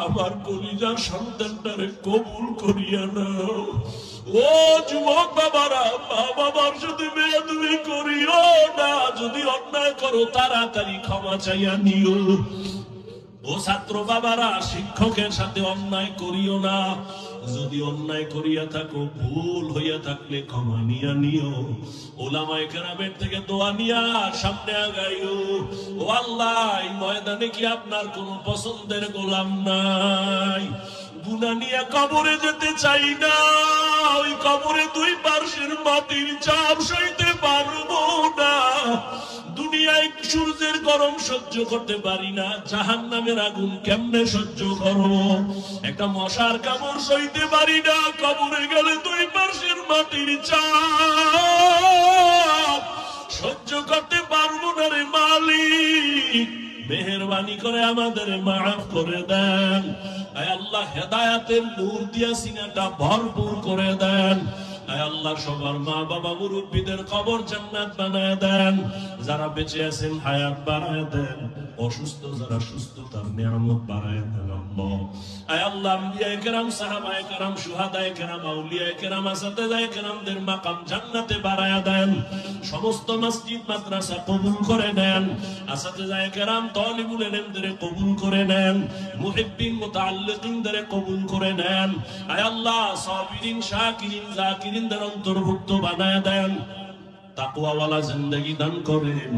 আমার কলিজার সন্তানটারে কবুল করিয়া নাও। ও যুবক বাবারা, মা বাবার সাথে বেয়াদবি করিও না, যদি অন্যায় করো তাড়াতাড়ি ক্ষমা চাইয়া নিও। ও ছাত্র বাবারা, শিক্ষকের সাথে অন্যায় করিও না, যদি অন্যায় করিয়া থাকো, ভুল হইয়া থাকলে ক্ষমা নিয়া নিও। ওলামায়ে কেরামের থেকে দোয়া নিয়া সামনে আগাইও। ও আল্লাহ, এই ময়দানে কি আপনার কোন পছন্দের গোলাম নাই? গুনাহ নিয়ে কবরে যেতে চাই না, ওই কবরে 2 পার্শ্বের মাটির চাপ সইতে পারবো না। দুনিয়ায় সূর্যের গরম সহ্য করতে পারি না, জাহান্নামের আগুন কেমনে সহ্য করবো? একটা মশার কামড় সইতে পারি না, কবরে গেলে 2 পার্শ্বের মাটির চাপ সহ্য করতে পারবো না রে মালিক। মেহেরবানি করে আমাদের মাফ করে দেন। আয় আল্লাহ, হেদায়েতের নূর দিয়া সিনাটা ভরপুর করে দেন। আয় আল্লাহ, সবার মা বাবা মুরব্বীদের কবর জান্নাত বানায় দেন। যারা বেঁচে আছেন হায়াত বাড়ায় দেন, অসুস্থ যারা সুস্থতার নিয়ামত বাড়ায় দেন আল্লাহ। আয় আল্লাহ, আম্বিয়ায়ে কেরাম, সাহাবায়ে কেরাম, শুহাদায়ে কেরাম, আউলিয়ায়ে কেরাম, আসাতেজায়ে কেরামদের মাকাম জান্নাতে বাড়ায় দেন। সমস্ত মসজিদ মাদ্রাসা কবুল করে নেন। আসাতেজায়ে কেরাম, তালিবুল ইলমদের কবুল করে নেন। মুহিব্বিন মুতাআল্লিকিনদের কবুল করে নেন। আয় আল্লাহ, সাবিরিন, শাকিরিন, যাকিরিনদের অন্তর্ভুক্ত বানায় দেন। তাকওয়াওয়ালা জিন্দেগি দান করেন,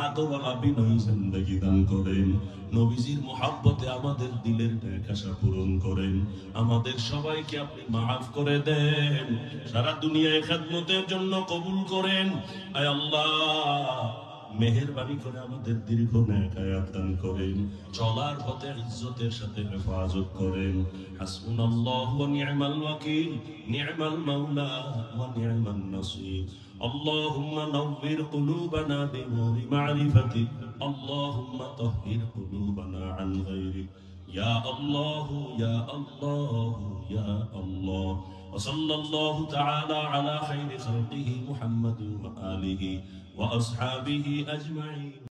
আদওয়ালা বিনয়ী জিন্দেগি দান করেন। নবীজির মুহাব্বতে আমাদের দিলের আশা পূরণ করেন। আমাদের সবাইকে আপনি মাফ করে দেন, সারা দুনিয়ায় খেদমতের জন্য কবুল করেন। আয় আল্লাহ, মেহেরবানি করে আমাদের দীর্ঘ নেক হায়াত দান করেন, চলার পথে ইজ্জতের সাথে হেফাজত করেন। হাসবুনাল্লাহু ওয়া নি'মাল ওয়াকিল, নি'মাল মাওলা ওয়া নি'মান নাসির। আল্লাহুম্মা নাওবির কুলুবানা বিনুরি মারিফাতিক, আল্লাহুম্মা তাহহির কুলুবানা আন গায়রিক। ইয়া আল্লাহ ইয়া আল্লাহ ইয়া আল্লাহ। ওয়া সাল্লাল্লাহু তাআলা আলা খায়রি খালকিহি মুহাম্মাদিন ওয়া আলিহি ওয়া আসহাবিহি আজমাইন।